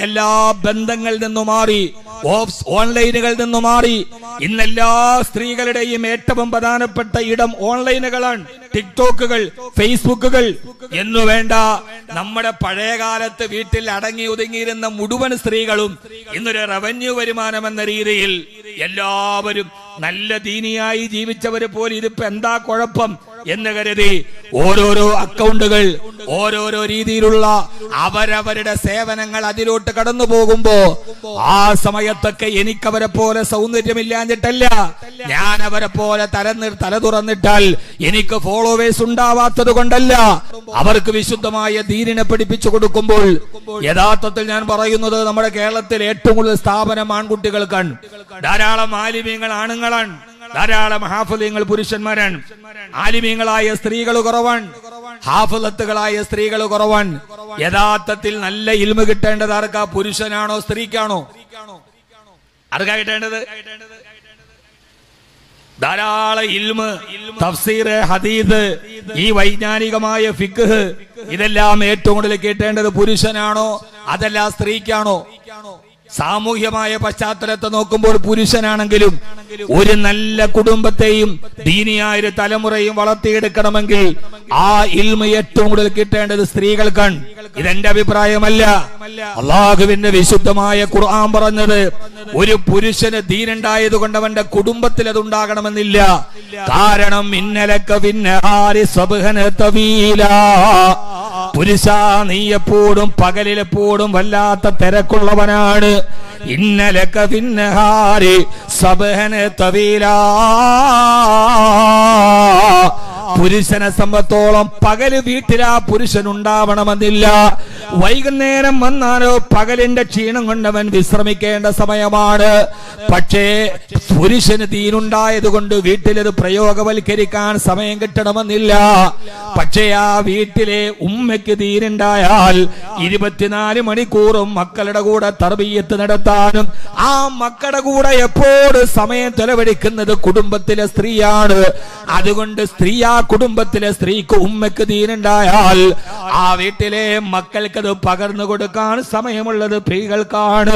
എല്ലാ ബന്ധങ്ങളിൽ നിന്നും മാറി, ഓൺലൈനുകളിൽ നിന്നും മാറി. ഇന്നെല്ലാ സ്ത്രീകളുടെയും ഏറ്റവും പ്രധാനപ്പെട്ട ഇടം ഓൺലൈനുകളാണ്. ടിക്ടോക്കുകൾ, ഫേസ്ബുക്കുകൾ എന്നു വേണ്ട. നമ്മുടെ പഴയകാലത്ത് വീട്ടിൽ അടങ്ങി ഒതുങ്ങിയിരുന്ന മുഴുവൻ സ്ത്രീകളും ഇന്നൊരു റവന്യൂ വരുമാനം എന്ന രീതിയിൽ എല്ലാവരും നല്ല ദീനിയായി ജീവിച്ചവര് പോലും ഇതിപ്പോ എന്താ കുഴപ്പം എന്ന് കരുതി ഓരോരോ അക്കൗണ്ടുകൾ, ഓരോരോ രീതിയിലുള്ള അവരവരുടെ സേവനങ്ങൾ അതിലോട്ട് കടന്നു പോകുമ്പോ ആ സമയത്തൊക്കെ എനിക്കവരെ പോലെ സൗന്ദര്യമില്ലാഞ്ഞിട്ടല്ല, ഞാൻ അവരെ പോലെ തല തുറന്നിട്ടാൽ എനിക്ക് ഫോളോവേഴ്സ് ഉണ്ടാവാത്തത് കൊണ്ടല്ല, അവർക്ക് വിശുദ്ധമായ ദീനിനെ പഠിപ്പിച്ചു കൊടുക്കുമ്പോൾ യഥാർത്ഥത്തിൽ ഞാൻ പറയുന്നത് നമ്മുടെ കേരളത്തിൽ ഏറ്റവും കൂടുതൽ സ്ഥാപനം ആൺകുട്ടികൾക്കാണ്. ധാരാളം ആലിമീങ്ങൾ ആണുങ്ങളാണ്, ധാരാളം ഹാഫിളീങ്ങൾ പുരുഷന്മാരാണ്. ആലിമീങ്ങളായ സ്ത്രീകൾ കുറവാണ്, ഹാഫിളത്തുകളായ സ്ത്രീകൾ കുറവാണ്. യഥാർത്ഥത്തിൽ നല്ല ഇൽമ കിട്ടേണ്ടത് ആർക്കാ? പുരുഷനാണോ സ്ത്രീക്കാണോ? ആർക്കാ കിട്ടേണ്ടത്? ധാരാളം ഇൽമ്, തഫ്സീർ, ഹദീസ്, ഈ വൈജ്ഞാനികമായ ഫിഖ്, ഇതെല്ലാം ഏറ്റവും കൂടുതൽ കിട്ടേണ്ടത് പുരുഷനാണോ അതല്ല സ്ത്രീക്കാണോ? സാമൂഹ്യമായ പശ്ചാത്തലത്തെ നോക്കുമ്പോൾ പുരുഷനാണെങ്കിലും ഒരു നല്ല കുടുംബത്തെയും ദീനിയായ ഒരു തലമുറയും വളർത്തിയെടുക്കണമെങ്കിൽ ആ ഇൽമ ഏറ്റവും കൂടുതൽ കിട്ടേണ്ടത് സ്ത്രീകൾക്കാണ്. ഇതെന്റെ അഭിപ്രായമല്ല, അള്ളാഹുവിന്റെ വിശുദ്ധമായ ഖുർആൻ പറഞ്ഞത് ഒരു പുരുഷന് ദീനുണ്ടായത് കൊണ്ട് അവന്റെ കുടുംബത്തിൽ അതുണ്ടാകണമെന്നില്ല. കാരണം ഇന്നലക വിന്നഹാരി സബ്ഹന തവീല, പുരുഷ നീ എപ്പോഴും പകലിലെപ്പോഴും വല്ലാത്ത തിരക്കുള്ളവനാണ്. ഇന്നലക വിന്നഹാരി സബ്ഹന തവീല, പുരുഷനെ സംബന്ധിച്ചോളം പകല് വീട്ടിൽ ആ പുരുഷൻ ഉണ്ടാവണമെന്നില്ല. വൈകുന്നേരം വന്നാലോ പകലിന്റെ ക്ഷീണം കൊണ്ടവൻ വിശ്രമിക്കേണ്ട സമയമാണ്. പക്ഷേ പുരുഷന് ദീനുണ്ടായത് കൊണ്ട് വീട്ടിലത് പ്രയോഗവൽക്കരിക്കാൻ സമയം കിട്ടണമെന്നില്ല. പക്ഷേ ആ വീട്ടിലെ ഉമ്മയ്ക്ക് ദീനുണ്ടായാൽ 24 മണിക്കൂറും മക്കളുടെ കൂടെ തർബിയത്ത് നടത്താനും ആ മക്കളുടെ കൂടെ എപ്പോഴും സമയം ചെലവഴിക്കുന്നത് കുടുംബത്തിലെ സ്ത്രീയാണ്. അതുകൊണ്ട് കുടുംബത്തിലെ സ്ത്രീക്ക് ഉമ്മയ്ക്ക് ദീനുണ്ടായാൽ ആ വീട്ടിലെ മക്കൾക്കത് പകർന്നു കൊടുക്കാൻ സമയമുള്ളത് സ്ത്രീകൾക്കാണ്,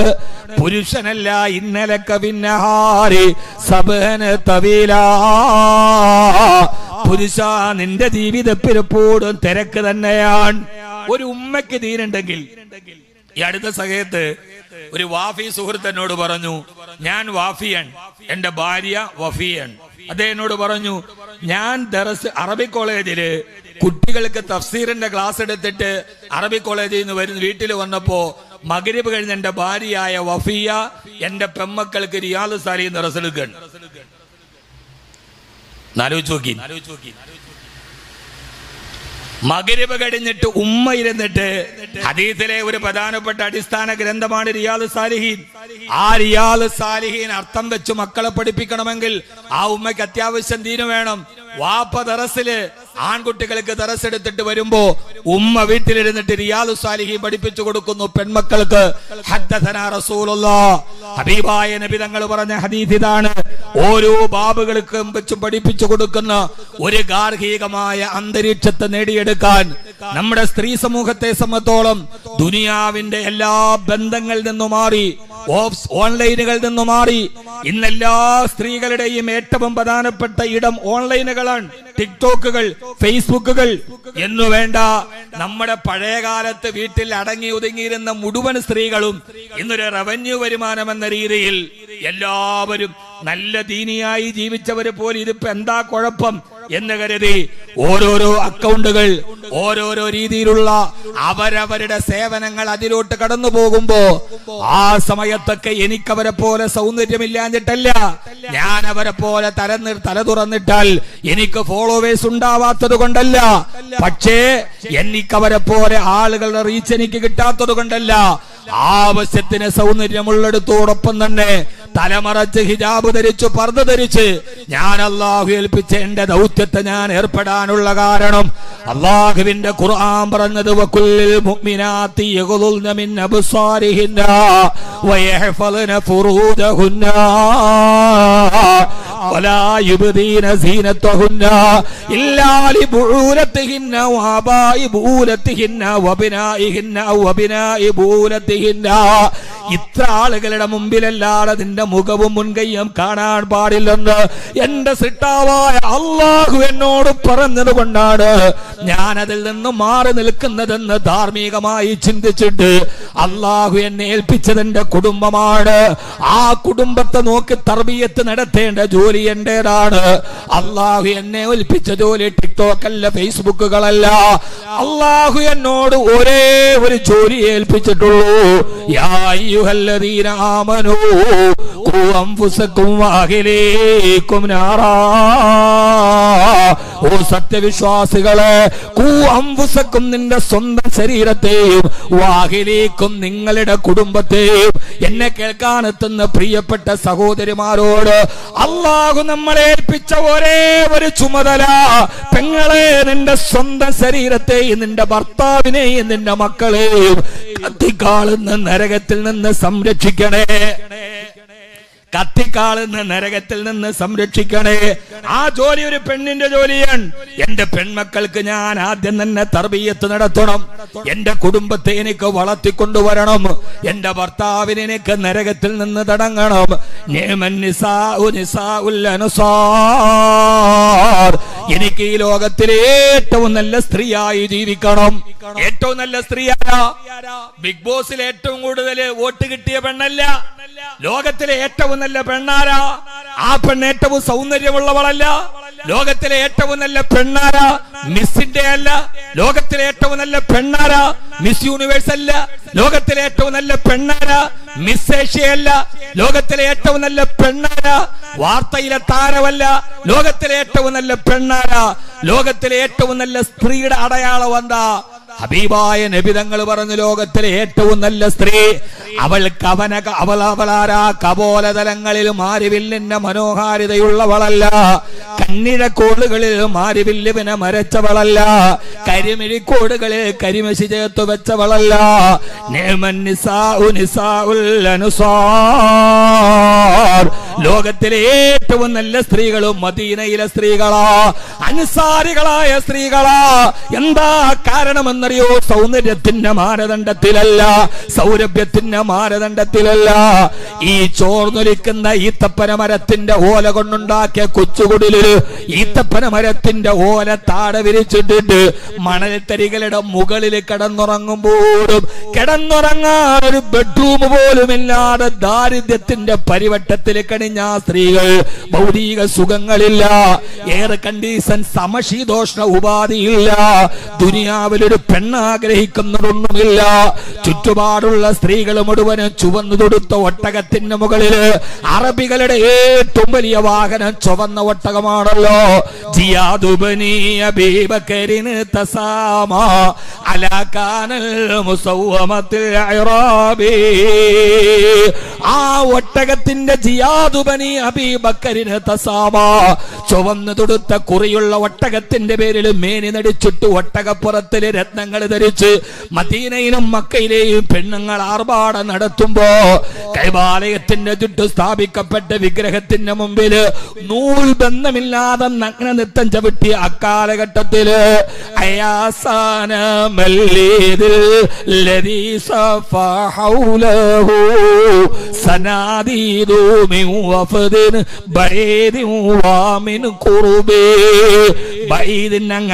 പുരുഷനല്ല. ഇന്നലക വിന്നഹാരി സബ്ഹന തവീല, പുരുഷ നിന്റെ ജീവിതത്തിലെപ്പോഴും തിരക്ക് തന്നെയാണ്. ഒരു ഉമ്മയ്ക്ക് ദീനുണ്ടെങ്കിൽ, ഈ അടുത്ത സമയത്ത് ഒരു വാഫി സുഹൃത്ത് എന്നോട് പറഞ്ഞു, ഞാൻ വാഫിയാണ്, എന്റെ ഭാര്യ വഫിയാണ്. അദ്ദേഹം എന്നോട് പറഞ്ഞു, ഞാൻ അറബിക് കോളേജില് കുട്ടികൾക്ക് തഫ്സീറിന്റെ ക്ലാസ് എടുത്തിട്ട് അറബിക് കോളേജിൽ നിന്ന് വീട്ടിൽ വന്നപ്പോ മഗ്രിബ് കഴിഞ്ഞ് എന്റെ ഭാര്യയായ വഫിയ എന്റെ പെമ്മക്കൾക്ക് റിയാദ് സാലിഹീൻ ദർസെടുക്കാൻ. ആലോചിച്ച് നോക്കി, മഗ്രിബ് കഴിഞ്ഞിട്ട് ഉമ്മ ഇരുന്നിട്ട്, ഹദീസിലെ ഒരു പ്രധാനപ്പെട്ട അടിസ്ഥാന ഗ്രന്ഥമാണ് റിയാദ് സാലിഹീൻ. ആ റിയാദ് സാലിഹീൻ അർത്ഥം വെച്ച് മക്കളെ പഠിപ്പിക്കണമെങ്കിൽ ആ ഉമ്മയ്ക്ക് അത്യാവശ്യം ദീന് വേണം. വാപ്പ ദറസില് ആൺകുട്ടികൾക്ക് ദറസെടുത്തിട്ട് വരുമ്പോ ഉമ്മ വീട്ടിലിരുന്നിട്ട് റിയാദ് സാലിഹീൻ പഠിപ്പിച്ചു കൊടുക്കുന്നു പെൺമക്കൾക്ക്. ഹദ്ദസനാ റസൂലുള്ളാഹ്, ഹബീബായ നബി തങ്ങൾ പറഞ്ഞ ഹദീസ് ഇതാണ്. ഓരോ ബാബുകൾക്കും വെച്ച് പഠിപ്പിച്ചു കൊടുക്കുന്ന ഒരു ഗാർഹികമായ അന്തരീക്ഷത്തെ നേടിയെടുക്കാൻ നമ്മുടെ സ്ത്രീ സമൂഹത്തെ സംബന്ധിച്ചോളം ദുനിയാവിന്റെ എല്ലാ ബന്ധങ്ങളിൽ നിന്നും മാറി, ഓൺലൈനുകളിൽ നിന്നും മാറി. ഇന്നെല്ലാ സ്ത്രീകളുടെയും ഏറ്റവും പ്രധാനപ്പെട്ട ഇടം ഓൺലൈനുകളാണ്. ടിക്ടോക്കുകൾ, ഫേസ്ബുക്കുകൾ എന്നു വേണ്ട. നമ്മുടെ പഴയകാലത്ത് വീട്ടിൽ അടങ്ങി ഒതുങ്ങിയിരുന്ന മുഴുവൻ സ്ത്രീകളും ഇന്നൊരു റവന്യൂ വരുമാനം എന്ന രീതിയിൽ എല്ലാവരും നല്ല ദീനിയായി ജീവിച്ചവര് പോലും ഇതിപ്പോ എന്താ കുഴപ്പം എന്ന് കരുതി ഓരോരോ അക്കൗണ്ടുകൾ, ഓരോരോ രീതിയിലുള്ള അവരവരുടെ സേവനങ്ങൾ അതിലോട്ട് കടന്നു പോകുമ്പോ ആ സമയത്തൊക്കെ എനിക്കവരെ പോലെ സൗന്ദര്യമില്ലാഞ്ഞിട്ടല്ല, ഞാൻ അവരെ പോലെ തല തുറന്നിട്ടാൽ എനിക്ക് ഫോളോവേഴ്സ് ഉണ്ടാവാത്തത് കൊണ്ടല്ല, പക്ഷേ എനിക്കവരെ പോലെ ആളുകളുടെ റീച്ച് എനിക്ക് കിട്ടാത്തത് കൊണ്ടല്ല, ആവശ്യത്തിന് സൗന്ദര്യമുള്ളിടത്തോടൊപ്പം തന്നെ തലമറച്ച് ഹിജാബ് ധരിച്ചു പർദ്ദ ധരിച്ച് ഞാൻ അള്ളാഹു ഏൽപ്പിച്ച എന്റെ ദൗത്യത്തെ ഞാൻ ഏർപ്പെടാനുള്ള കാരണം അള്ളാഹുവിന്റെ ഖുർആൻ പറഞ്ഞത് വകുല്ലിൽ മുഅ്മിനാത്തി യഗ്ളുൽന മിൻ അബ്സാരിഹിന്ന വയഹ്ഫളന ഫുറൂജഹുന്ന. വലാ യുബ്ദീന സീനതഹുന്ന ഇല്ലാ ലിബുഊലതിഹിന്ന വഅബാഇ ബൂലതിഹിന്ന വബിനാഇഹിന്ന വബിനാഇ ബൂലതിഹിന്ന. ഇത്ര ആളുകളുടെ മുമ്പിലല്ലാതെ നിന്റെ മുഖവും മുൻകൈയും കാണാൻ പാടില്ലെന്ന് എന്റെ സൃഷ്ടാവായ അല്ലാഹു എന്നോട് പറഞ്ഞത് കൊണ്ടാണ് ഞാൻ അതിൽ നിന്ന് മാറി നിൽക്കുന്നതെന്ന് ധാർമ്മികമായി ചിന്തിച്ചിട്ട് അല്ലാഹു എന്നെ ഏൽപ്പിച്ചത് എന്റെ കുടുംബമാണ്. ആ കുടുംബത്തെ നോക്കി തർബിയത്ത് നടത്തേണ്ട ജോലി എന്റേതാണ്. അല്ലാഹു എന്നെ ഏൽപ്പിച്ച ജോലി ടിക്ടോക്ക് അല്ല, ഫേസ്ബുക്കുകളല്ല. അല്ലാഹു എന്നോട് ഒരേ ഒരു ജോലി ഏൽപ്പിച്ചിട്ടുള്ളൂ. യാ അയ്യുഹല്ലദീന ആമനൂ ഖൂ അൻഫുസകും വഅഹ്ലീകും നാറാ. ഓ സത്യവിശ്വാസികളെ, ഖൂ അൻഫുസകും നിന്റെ സ്വന്തം ശരീരത്തെയും വഅഹ്ലീകും നിങ്ങളുടെ കുടുംബത്തെയും. എന്നെ കേൾക്കാനെത്തുന്ന പ്രിയപ്പെട്ട സഹോദരിമാരോട് അല്ലാഹു നമ്മളെ ഏൽപ്പിച്ച ഒരേ ഒരു ചുമതല, പെങ്ങളെ, നിന്റെ സ്വന്തം ശരീരത്തെയും നിന്റെ ഭർത്താവിനെയും നിന്റെ മക്കളെയും കത്തിക്കാളുന്ന നരകത്തിൽ നിന്ന് സംരക്ഷിക്കണേ. കത്തിക്കാളുന്ന നരകത്തിൽ നിന്ന് സംരക്ഷിക്കണേ. ആ ജോലി ഒരു പെണ്ണിന്റെ ജോലിയാണ്. എന്റെ പെൺമക്കൾക്ക് ഞാൻ ആദ്യം തന്നെ തർബിയത്ത് നടത്തണം. എന്റെ കുടുംബത്തെ എനിക്ക് വളർത്തിക്കൊണ്ടുവരണം. എന്റെ ഭർത്താവിനെ എനിക്ക് നരകത്തിൽ നിന്ന് തടങ്ങണം. എനിക്ക് ഈ ലോകത്തിലെ ഏറ്റവും നല്ല സ്ത്രീയായി ജീവിക്കണം. ഏറ്റവും നല്ല സ്ത്രീ ആരാ? ബിഗ് ബോസിൽ ഏറ്റവും കൂടുതൽ വോട്ട് കിട്ടിയ പെണ്ണല്ല. ലോകത്തിലെ ഏറ്റവും നല്ല പെണ്ണാരാ? ആ പെണ്ണ് ഏറ്റവും സൗന്ദര്യമുള്ളവളല്ല. ലോകത്തിലെ ഏറ്റവും നല്ല പെണ്ണാരാ? മിസ്സിന്റെ അല്ല. ലോകത്തിലെ ഏറ്റവും നല്ല പെണ്ണാരാ? മിസ് യൂണിവേഴ്സ് അല്ല. ലോകത്തിലെ ഏറ്റവും നല്ല പെണ്ണാരാ? മിസ് ഏഷ്യ അല്ല. ലോകത്തിലെ ഏറ്റവും നല്ല പെണ്ണാരാ? വാർത്തയിലെ താരമല്ല. ലോകത്തിലെ ഏറ്റവും നല്ല പെണ്ണാരാ? ലോകത്തിലെ ഏറ്റവും നല്ല സ്ത്രീയുടെ അടയാളം എന്താ? ഹബീബായ നബി തങ്ങൾ പറഞ്ഞു, ലോകത്തിലെ ഏറ്റവും നല്ല സ്ത്രീ അവളാരാ? കപോലതലങ്ങളിൽ മാരിവില്ലിന്റെ മനോഹാരിതയുള്ളവളല്ല. കണ്ണിഴക്കോടുകളിൽ മാരിവില്ലിനെ മരച്ചവളല്ല. കരിമിഴിക്കോടുകളിൽ കരിമശി ചേർത്തു വെച്ചവളല്ല. ലോകത്തിലെ ഏറ്റവും നല്ല സ്ത്രീകളും മദീനയിലെ സ്ത്രീകളാ, അൻസാരികളായ സ്ത്രീകളാ. എന്താ കാരണമെന്നറിയോ? സൗന്ദര്യത്തിന്റെ മാനദണ്ഡത്തിലല്ല, സൗരഭ്യത്തിന്റെ മാനദണ്ഡത്തിലല്ല. ഈ ചോർന്നൊലിക്കുന്ന ഈത്തപ്പന മരത്തിന്റെ ഓല കൊണ്ടുണ്ടാക്കിയ കൊച്ചുകുടില് ഈത്തപ്പന മരത്തിന്റെ ഓല താട വിരിച്ചിട്ടിട്ട് മണൽത്തരികളുടെ മുകളിൽ കിടന്നുറങ്ങുമ്പോഴും കിടന്നുറങ്ങാൻ ഒരു ബെഡ്റൂം പോലും ഇല്ലാതെ ദാരിദ്ര്യത്തിന്റെ പരിവട്ടത്തിൽ കണിഞ്ഞ സ്ത്രീകൾ. ഭൗതിക സുഖങ്ങളില്ല, എയർ കണ്ടീഷൻ, സമശീതോഷ്ണ ഉപാധിയില്ല. ദുനിയാവിലൊരു പെണ്ണാഗ്രഹിക്കുന്നതൊന്നുമില്ല. ചുറ്റുപാടുള്ള സ്ത്രീകൾ മുഴുവനും ചുവന്നു തൊടുത്ത ഒട്ടകത്തിന്റെ മുകളില് അറബികളുടെ ഏറ്റവും വലിയ വാഹനം ചുവന്ന ഒട്ടകമാണല്ലോ. ജിയാദുബനി അബീബക്കരിന് തസാമ അലാ കാനൽ മുസവ്വമത്തിൽ ഇറാബി. ആ ഒട്ടകത്തിന്റെ ജിയാദുബനി അബീബക്കരിന് തസാമ, ചുവന്നു തൊടുത്ത കുറിയുള്ള ഒട്ടകത്തിന്റെ പേരിൽ മേനി നടിച്ചിട്ട് ഒട്ടകപ്പുറത്തില് രത്നങ്ങൾ ധരിച്ച് മദീനയിലും മക്കയിലെയും പെണ്ണുങ്ങൾ ആർഭാടം നടത്തുമ്പോ കൈബാലയത്തിന്റെ ചുറ്റു സ്ഥാപിക്കപ്പെട്ട വിഗ്രഹത്തിന്റെ മുമ്പില് നൂൽ ബന്ധമില്ലാതെ നഗ്ന നൃത്തം ചവിട്ടിയ അക്കാലഘട്ടത്തില്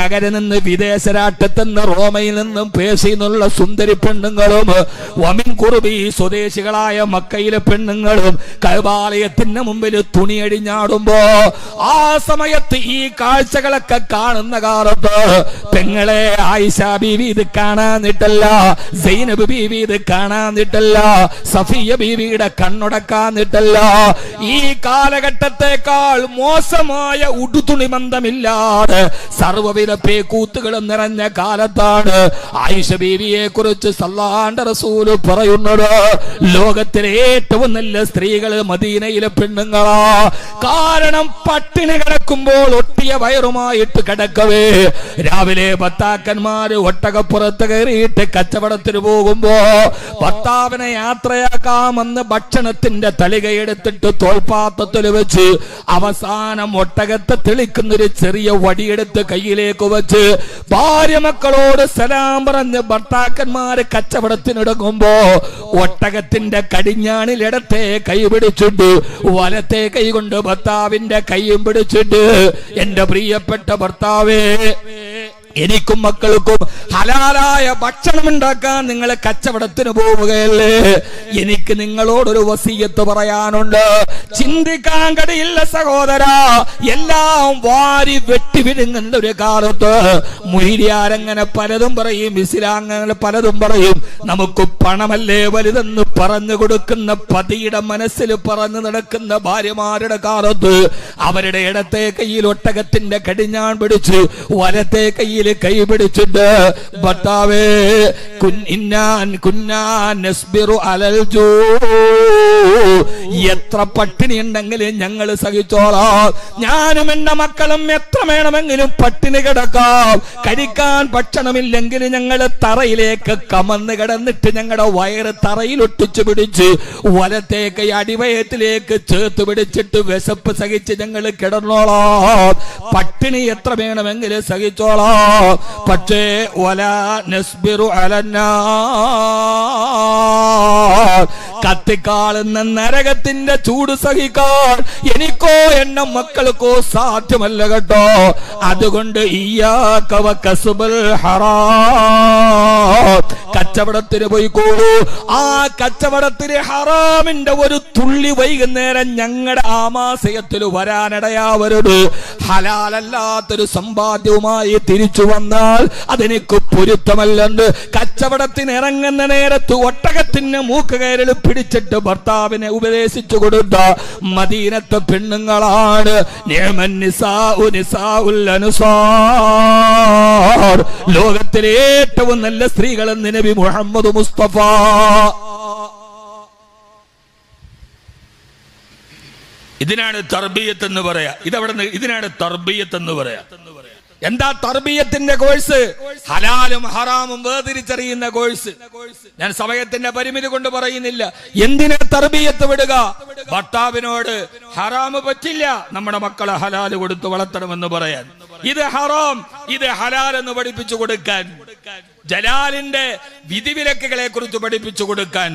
അകരെ നിന്ന് വിദേശരാട്ടത്തെന്ന് റോമയിൽ നിന്നും പേർഷ്യയിൽ നിന്നുള്ള സുന്ദരി പെണ്ണുങ്ങളും വമിൻ കുറുബി സ്വദേശികളായ മക്കയിലെ പെണ്ണുങ്ങളും കഅബാലയത്തിന് മുമ്പിൽ തുണിയടിഞ്ഞാടുമ്പോ ആ സമയത്ത് ഈ കാഴ്ചകളൊക്കെ കാണുന്ന കാലത്ത് പെങ്ങളെ ആയിഷ ബീവി ഇത് കാണാനിട്ടല്ല, സൈനബ് ബീവി ഇത് കാണാനിട്ടല്ല, സഫിയ ബീവിയുടെ കണ്ണുടക്കാനിട്ടല്ല. ഈ കാലഘട്ടത്തെക്കാൾ മോശമായ ഉടുതുണി ബന്ധമില്ലാതെ സർവ്വവിധ പേക്കൂത്തുകളും നിറഞ്ഞ കാലത്താണ് ആയിഷ ബീവിയെ കുറിച്ച് സല്ലല്ലാഹു റസൂൽ പറയുന്നത്, ലോകത്തിലെ ഏറ്റവും നല്ല സ്ത്രീകൾ മദീനയിലെ പെണ്ണുങ്ങളാ. കാരണം പട്ടിണി കിടക്കുമ്പോൾ ഒട്ടിയ വയറുമായിട്ട് കിടക്കവേ രാവിലെ ഭർത്താക്കന്മാര് ഒട്ടകപ്പുറത്ത് കയറിയിട്ട് കച്ചവടത്തിന് പോകുമ്പോ ഭർത്താവിനെ യാത്രയാക്കാമെന്ന് ഭക്ഷണത്തിന്റെ തളികയെടുത്തിട്ട് തോൽപാത്രത്തിൽ വെച്ച് അവസാനം ഒട്ടകത്തെ തെളിക്കുന്നൊരു ചെറിയ വടിയെടുത്ത് കയ്യിലേക്ക് വെച്ച് ഭാര്യ മക്കളോട് സലാം പറഞ്ഞ് ഭർത്താക്കന്മാര് കച്ചവടത്തിനിടങ്ങുമ്പോ ഒട്ടകത്തിന്റെ കടിഞ്ഞാണിൽ ഇടത്തെ കൈ പിടിച്ചിട്ട് വലത്തെ കൈ കൊണ്ട് ഭർത്താവിന്റെ കൈയും പിടിച്ചിട്ട്, എന്റെ പ്രിയപ്പെട്ട ഭർത്താവേ, എനിക്കും മക്കൾക്കും ഹലാലായ ഭക്ഷണം ഉണ്ടാക്കാൻ നിങ്ങൾ കച്ചവടത്തിന് പോവുകയല്ലേ, എനിക്ക് നിങ്ങളോടൊരു വസിയത്ത് പറയാനുണ്ട്. ചിന്തിക്കാൻ കഴിയില്ല സഹോദരാ, എല്ലാം വാരി വെട്ടി വിഴുങ്ങുന്ന ഒരു കാലത്ത് മുരിയാരങ്ങനെ പലതും പറയും, ഇസ്ലാങ്ങനെ പലതും പറയും. നമുക്ക് പണമല്ലേ വലുതെന്ന് പറഞ്ഞു കൊടുക്കുന്ന പതിയുടെ മനസ്സിൽ പറഞ്ഞു നടക്കുന്ന ഭാര്യമാരുടെ കാലത്ത് അവരുടെ ഇടത്തെ കയ്യിൽ ഒട്ടകത്തിന്റെ കടിഞ്ഞാൺ പിടിച്ച് വലത്തെ കയ്യിൽ കൈ പിടിച്ചിട്ട്, ഭർത്താവേ എത്ര പട്ടിണി ഉണ്ടെങ്കിലും ഞങ്ങൾ സഹിച്ചോളാം, ഞാനും എന്റെ മക്കളും എത്ര വേണമെങ്കിലും പട്ടിണി കിടക്കാം, കഴിക്കാൻ ഭക്ഷണമില്ലെങ്കിൽ ഞങ്ങൾ തറയിലേക്ക് കമന്ന് കിടന്നിട്ട് ഞങ്ങളുടെ വയറ് തറയിൽ ഒട്ടിച്ചു പിടിച്ച് വലത്തേക്ക് അടിവയത്തിലേക്ക് ചേർത്ത് പിടിച്ചിട്ട് വിശപ്പ് സഹിച്ച് ഞങ്ങൾ കിടന്നോളാം, പട്ടിണി എത്ര വേണമെങ്കിലും സഹിച്ചോളാം. പക്ഷേ വലാ നസ്ബിറു അലന്നാർ, കത്തിക്കാളുന്ന നരകത്തിന്റെ ചൂട് സഹിക്കാൻ എനിക്കോ എന്റെ മക്കൾക്കോ സാധ്യമല്ല കേട്ടോ. അതുകൊണ്ട് ഇയ്യാക വകസ്ബുൽ ഹറാം, കച്ചവടത്തിന് പോയിക്കോളൂ. ആ കച്ചവടത്തിന് ഹറാമിന്റെ ഒരു തുള്ളി വൈകുന്നേരം ഞങ്ങളുടെ ആമാശയത്തിൽ വരാനിടയാവരുത്. ഹലാലല്ലാത്തൊരു സമ്പാദ്യവുമായി തിരിച്ചു വന്നാൽ അതെനിക്ക് പൊരുത്തമല്ലെന്ന് കച്ചവടത്തിന് ഇറങ്ങുന്ന നേരത്ത് ഒട്ടകത്തിന് മൂക്കുകയറിൽ പിടിച്ചിട്ട് ഭർത്താവിനെ ഉപദേശിച്ചു കൊടുത്ത മദീനത്തെ പെണ്ണുങ്ങളാണ്. ലോകത്തിലെ ഏറ്റവും നല്ല സ്ത്രീകളെന്ന് നബി മുഹമ്മദ് മുസ്തഫ. ഇതിനാണ് തർബിയത്ത് എന്ന് പറയാ. ഇതിനാണ് തർബിയത്ത് എന്ന് പറയാ. എന്താ തർബിയത്തിന്റെ കോഴ്സ്? ഹലാലും ഹറാമും വേർതിരിച്ചറിയുന്ന കോഴ്സ്. ഞാൻ സമയത്തിന്റെ പരിമിതി കൊണ്ട് പറയുന്നില്ല. എന്തിനാ തർബിയത്ത് വിടുക? ഭർത്താവിനോട് ഹറാമ് പറ്റില്ല, നമ്മുടെ മക്കളെ ഹലാല് കൊടുത്ത് വളർത്തണമെന്ന് പറയാൻ. ഇത് ഹറാം, ഇത് ഹലാൽ എന്ന് പഠിപ്പിച്ചു കൊടുക്കാൻ, ജലാലിന്റെ വിധിവിലക്കുകളെ കുറിച്ച് പഠിപ്പിച്ചു കൊടുക്കാൻ,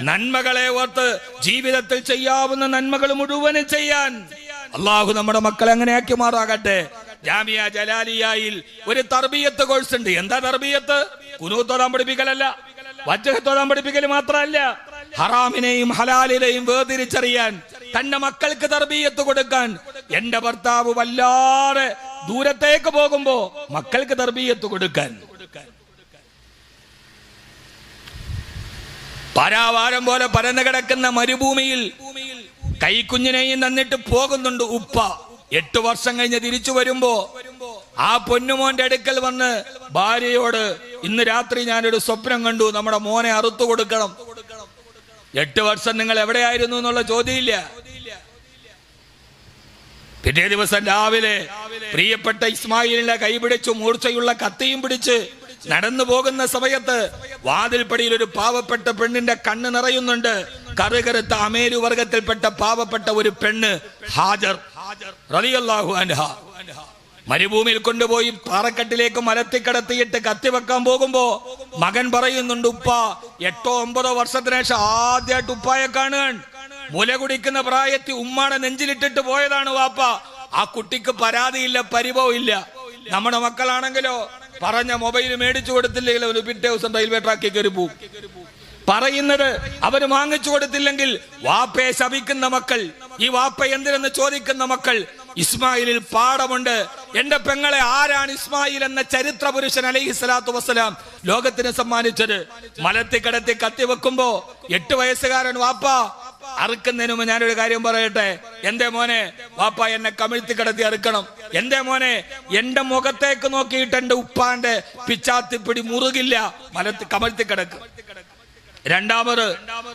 നന്മകളെ ഓർത്ത് ജീവിതത്തിൽ ചെയ്യാവുന്ന നന്മകൾ മുഴുവനും ചെയ്യാൻ. അള്ളാഹു നമ്മുടെ മക്കളെ അങ്ങനെ ആക്കി മാറാകട്ടെ. ജാമിയ ജലാലിയയിൽ ഒരു തർബിയത്ത് കോഴ്സ് ഉണ്ട്. എന്താ തർബിയത്ത്? കുനൂത്തോടാൻ പഠിപ്പിക്കലല്ല, വജ്ഹത്തോടാൻ പഠിപ്പിക്കൽ മാത്രമല്ല, ഹറാമിനെയും ഹലാലിനെയും വേർതിരിച്ചറിയാൻ തന്റെ മക്കൾക്ക് തർബിയത്ത് കൊടുക്കാൻ. എന്റെ ഭർത്താവ് വല്ലാതെ ദൂരത്തേക്ക് പോകുമ്പോ മക്കൾക്ക് തർബിയത്ത് കൊടുക്കാൻ. പരാവാരം പോലെ പരന്നു കിടക്കുന്ന മരുഭൂമിയിൽ കൈക്കുഞ്ഞിനെയും തന്നിട്ട് പോകുന്നുണ്ട് ഉപ്പ. 8 വർഷം കഴിഞ്ഞ് തിരിച്ചു വരുമ്പോ ആ പൊന്നുമോന്റെ അടുക്കൽ വന്ന് ഭാര്യയോട്, ഇന്ന് രാത്രി ഞാനൊരു സ്വപ്നം കണ്ടു, നമ്മുടെ മോനെ അറുത്തു കൊടുക്കണം. 8 വർഷം നിങ്ങൾ എവിടെയായിരുന്നു എന്നുള്ള ചോദ്യമില്ല. പിറ്റേ ദിവസം രാവിലെ പ്രിയപ്പെട്ട ഇസ്മായിലിനെ കൈപിടിച്ചു മൂർച്ചയുള്ള കത്തിയും പിടിച്ച് നടന്നു പോകുന്ന സമയത്ത് വാതിൽപ്പടിയിൽ ഒരു പാവപ്പെട്ട പെണ്ണിന്റെ കണ്ണ് നിറയുന്നുണ്ട്. കറുകറുത്ത അമേരു വർഗത്തിൽപ്പെട്ട പാവപ്പെട്ട ഒരു പെണ്ണ്, ഹാജർ റളിയല്ലാഹു അൻഹ. മരുഭൂമിയിൽ കൊണ്ടുപോയി പാറക്കെട്ടിലേക്ക് മലത്തിക്കടത്തിയിട്ട് കത്തിവെക്കാൻ പോകുമ്പോ മകൻ പറയുന്നുണ്ട്, ഉപ്പ 8-9 വർഷത്തിന് ശേഷം ആദ്യമായിട്ട് ഉപ്പായെ കാണുകയാണ്. മുല കുടിക്കുന്ന പ്രായത്തിൽ ഉമ്മാടെ നെഞ്ചിലിട്ടിട്ട് പോയതാണ് വാപ്പ. ആ കുട്ടിക്ക് പരാതിയില്ല, പരിഭവം ഇല്ല. നമ്മുടെ മക്കളാണെങ്കിലോ പറഞ്ഞ മൊബൈൽ മേടിച്ചു കൊടുത്തില്ലെങ്കിൽ ഒരു പിറ്റേ ദിവസം റെയിൽവേ ട്രാക്കിൽ കയറി പോകും. പറയുന്നത് അവര് വാങ്ങിച്ചു കൊടുത്തില്ലെങ്കിൽ വാപ്പയെ ശപിക്കുന്ന മക്കൾ, ഈ വാപ്പ എന്തിനെന്ന് ചോദിക്കുന്ന മക്കൾ. ഇസ്മായിലിൽ പാഠമുണ്ട്. എന്റെ പെങ്ങളെ ആരാണ് ഇസ്മായിൽ എന്ന ചരിത്ര പുരുഷൻ അലൈഹിസ്സലാത്തു വസ്സലാം ലോകത്തിന് സമ്മാനിച്ചത്? മലത്തി കിടത്തി കത്തി വെക്കുമ്പോ 8 വയസ്സുകാരൻ വാപ്പ അറുക്കുന്നതിന് മുമ്പ് ഞാനൊരു കാര്യം പറയട്ടെ. എന്റെ മോനെ, വാപ്പ എന്നെ കമിഴ്ത്തി കിടത്തി അറുക്കണം. എന്റെ മോനെ, എന്റെ മുഖത്തേക്ക് നോക്കിയിട്ട് എന്റെ ഉപ്പാന്റെ പിച്ചാത്തിപ്പിടി മുറുകില്ല, കമഴ്ത്തി കിടക്കും. രണ്ടാമത്,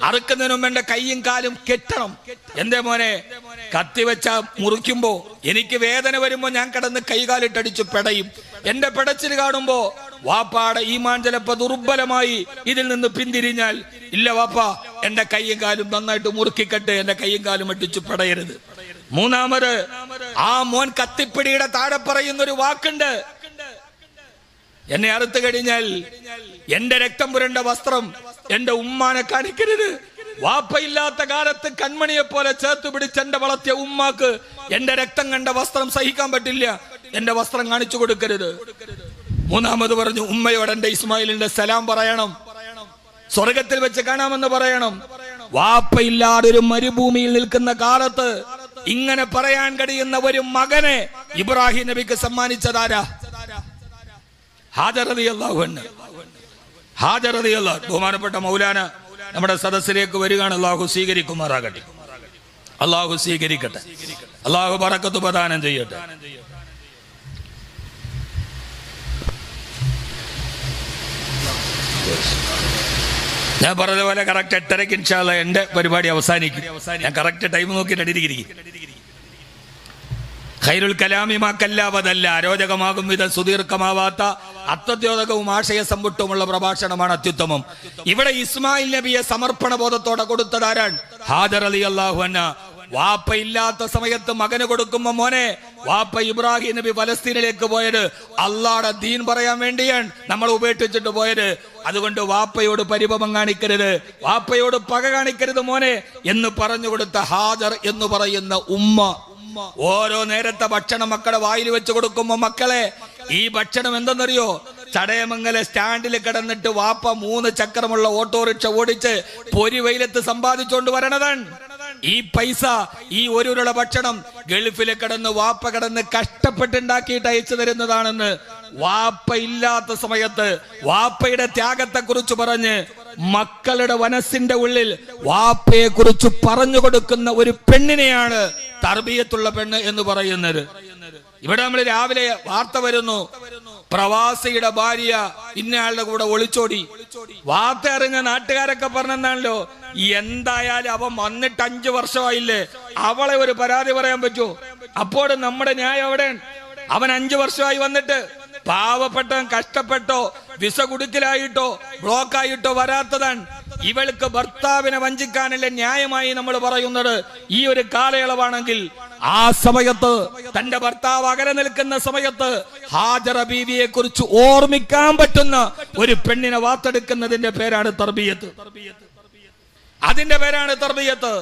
അറുക്കുന്നതിന് മുമ്പ് എന്റെ കൈയും കാലും കെട്ടണം. എന്റെ മോനെ, കത്തി വെച്ച മുറിക്കുമ്പോ എനിക്ക് വേദന വരുമ്പോ ഞാൻ കിടന്ന് കൈകാലിട്ടടിച്ചു പെടയും. എന്റെ പെടച്ചിൽ കാണുമ്പോ വാപ്പാടെ ഈമാൻ ചിലപ്പോ ദുർബലമായി ഇതിൽ നിന്ന് പിന്തിരിഞ്ഞാൽ, ഇല്ല വാപ്പ, എന്റെ കൈയും കാലും നന്നായിട്ട് മുറുക്കിക്കട്ടെ, എന്റെ കൈയും കാലും അടിച്ചു പെടയരുത്. മൂന്നാമത്, ആ മോൻ കത്തിപ്പിടിയുടെ താഴെ പറയുന്നൊരു വാക്കുണ്ട്, എന്നെ അറുത്തു കഴിഞ്ഞാൽ എന്റെ രക്തം പുരണ്ട വസ്ത്രം എന്റെ ഉമ്മാനെ കാണിക്കരുത്. വാപ്പയില്ലാത്ത കാലത്ത് കൺമണിയെ പോലെ ചേർത്ത് പിടിച്ച് എന്റെ വളർത്തിയ ഉമ്മാക്ക് എന്റെ രക്തം കണ്ട വസ്ത്രം സഹിക്കാൻ പറ്റില്ല, എന്റെ വസ്ത്രം കാണിച്ചു കൊടുക്കരുത്. മൂന്നാമത് പറഞ്ഞു, ഉമ്മയോട് എന്റെ ഇസ്മായിലിന്റെ സലാം പറയണം, സ്വർഗത്തിൽ വെച്ച് കാണാമെന്ന് പറയണം. വാപ്പയില്ലാതെ ഒരു മരുഭൂമിയിൽ നിൽക്കുന്ന കാലത്ത് ഇങ്ങനെ പറയാൻ കഴിയുന്ന ഒരു മകനെ ഇബ്രാഹിം നബിക്ക് സമ്മാനിച്ചതാരാ? ഹാജർ റളിയല്ലാഹു അൻഹ. ഹാജർ റളിയല്ലാഹു, ബഹുമാനപ്പെട്ട മൗലാന നമ്മുടെ സദസ്സിലേക്ക് വരികയാണ്. അല്ലാഹു സ്വീകരിക്കുമാറാകട്ടെ, അല്ലാഹു സ്വീകരിക്കട്ടെ, അല്ലാഹു ബറക്കത്ത് പ്രദാനം ചെയ്യട്ടെ. ഞാൻ പറഞ്ഞതുപോലെ കറക്റ്റ് 8:30 ഇൻഷാ അല്ലാഹ് എന്റെ പരിപാടി അവസാനിക്കും. ഞാൻ കറക്റ്റ് ടൈം നോക്കിയിട്ട് അടിയിരിക്കും. ഖൈറുൽ കലാമി മാ കല്ലാവതല്ല, അരോചകമാകും വിധം സുദീർഘമാവാത്ത അത്യദ്യോതകവും ആശയ സമ്പുഷ്ടവുമുള്ള പ്രഭാഷണമാണ് അത്യുത്തമം. ഇവിടെ ഇസ്മായിൽ നബിയെ സമർപ്പണ ബോധത്തോടെ കൊടുത്തതാരാണ്? ഹാജർ റളിയല്ലാഹു അൻഹ. വാപ്പ ഇല്ലാത്ത സമയത്ത് മകന് കൊടുക്കുമ്പോ, മോനെ, വാപ്പ ഇബ്രാഹിം നബി ഫലസ്തീനിലേക്ക് പോയത് അള്ളാഹുടെ ദീൻ പറയാൻ വേണ്ടിയാണ്, നമ്മൾ ഉപേക്ഷിച്ചിട്ട് പോയത്. അതുകൊണ്ട് വാപ്പയോട് പരിഭവം കാണിക്കരുത്, വാപ്പയോട് പക കാണിക്കരുത് മോനെ എന്ന് പറഞ്ഞു കൊടുത്ത ഹാജർ എന്ന് പറയുന്ന ഉമ്മ. ഓരോ നേരത്തെ ഭക്ഷണം മക്കളെ വായിൽ വെച്ച് കൊടുക്കുമ്പോ, മക്കളെ, ഈ ഭക്ഷണം എന്തെന്നറിയോ? ചടയമംഗല സ്റ്റാൻഡിൽ കിടന്നിട്ട് വാപ്പ 3 ചക്രമുള്ള ഓട്ടോറിക്ഷ ഓടിച്ച് പൊരി വെയിലത്ത് സമ്പാദിച്ചുകൊണ്ട് വരണതാണ്. ഈ പൈസ, ഈ ഒരു ഉരുള ഭക്ഷണം ഗൾഫിൽ കിടന്ന് വാപ്പ കിടന്ന് കഷ്ടപ്പെട്ടുണ്ടാക്കിയിട്ട് അയച്ചു തരുന്നതാണെന്ന് വാപ്പ ഇല്ലാത്ത സമയത്ത് വാപ്പയുടെ ത്യാഗത്തെ കുറിച്ച് പറഞ്ഞ് മക്കളുടെ മനസ്സിന്റെ ഉള്ളിൽ വാപ്പയെ കുറിച്ച് പറഞ്ഞു കൊടുക്കുന്ന ഒരു പെണ്ണിനെയാണ് തർബിയത്തുള്ള പെണ്ണ് എന്ന് പറയുന്നത്. ഇവിടെ നമ്മൾ രാവിലെ വാർത്ത വരുന്നു, പ്രവാസിയുടെ ഭാര്യ ഇന്നയാളുടെ കൂടെ ഒളിച്ചോടി. വാർത്ത അറിഞ്ഞ നാട്ടുകാരൊക്കെ പറഞ്ഞെന്നാണല്ലോ, എന്തായാലും അവൻ വന്നിട്ട് 5 വർഷമായില്ലേ, അവളെ ഒരു പരാതി പറയാൻ പറ്റുമോ? അപ്പോൾ നമ്മുടെ ന്യായം എവിടെയാണ്? അവൻ 5 വർഷമായി വന്നിട്ട് പാവപ്പെട്ടവൻ കഷ്ടപ്പെട്ടോ വിസ കുടുക്കലായിട്ടോ ബ്ലോക്കായിട്ടോ വരാത്തതാണ്. ഇവൾക്ക് ഭർത്താവിനെ വഞ്ചിക്കാനുള്ള ന്യായമായി നമ്മൾ പറയുന്നത് ഈ ഒരു കാലയളവാണെങ്കിൽ, ആ സമയത്ത് തന്റെ ഭർത്താവ് അകലെ നിൽക്കുന്ന സമയത്ത് ഹാജറ ബീവിയെ കുറിച്ച് ഓർമ്മിക്കാൻ പറ്റുന്ന ഒരു പെണ്ണിനെ വാർത്തെടുക്കുന്നതിന്റെ പേരാണ് തർബിയത്ത്. അതിന്റെ പേരാണ് തർബിയത്ത്.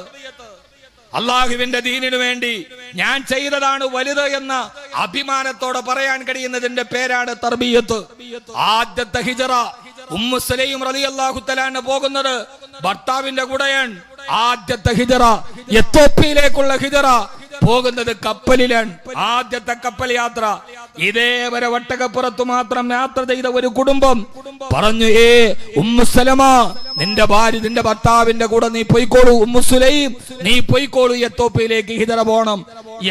അള്ളാഹുവിന്റെ ദീനിനു വേണ്ടി ഞാൻ ചെയ്തതാണ് വലുത് എന്ന അഭിമാനത്തോടെ പറയാൻ കഴിയുന്നതിന്റെ പേരാണ് തർബിയത്ത്. ആദ്യത്തെ ഹിജറ ഉമ്മു സുലൈം റളിയല്ലാഹു തആല പോകുന്നത് ഭർത്താവിന്റെ കൂടെയാണ്. ആദ്യത്തെ ഹിജറ, എത്യോപ്യയിലേക്കുള്ള ഹിജറ, പോകുന്നത് കപ്പലിലാണ്. ആദ്യത്തെ കപ്പൽ യാത്ര. ഇതേവരെ ഒട്ടകപ്പുറത്ത് മാത്രം യാത്ര ചെയ്ത ഒരു കുടുംബം പറഞ്ഞു, ഉമ്മു സലമ, നിന്റെ ഭാര്യ നിന്റെ ഭർത്താവിന്റെ കൂടെ നീ പോയിക്കോളൂ, ഉമ്മു സുലൈം നീ പോയിക്കോളൂ, എത്യോപ്യയിലേക്ക് ഹിജറ പോണം.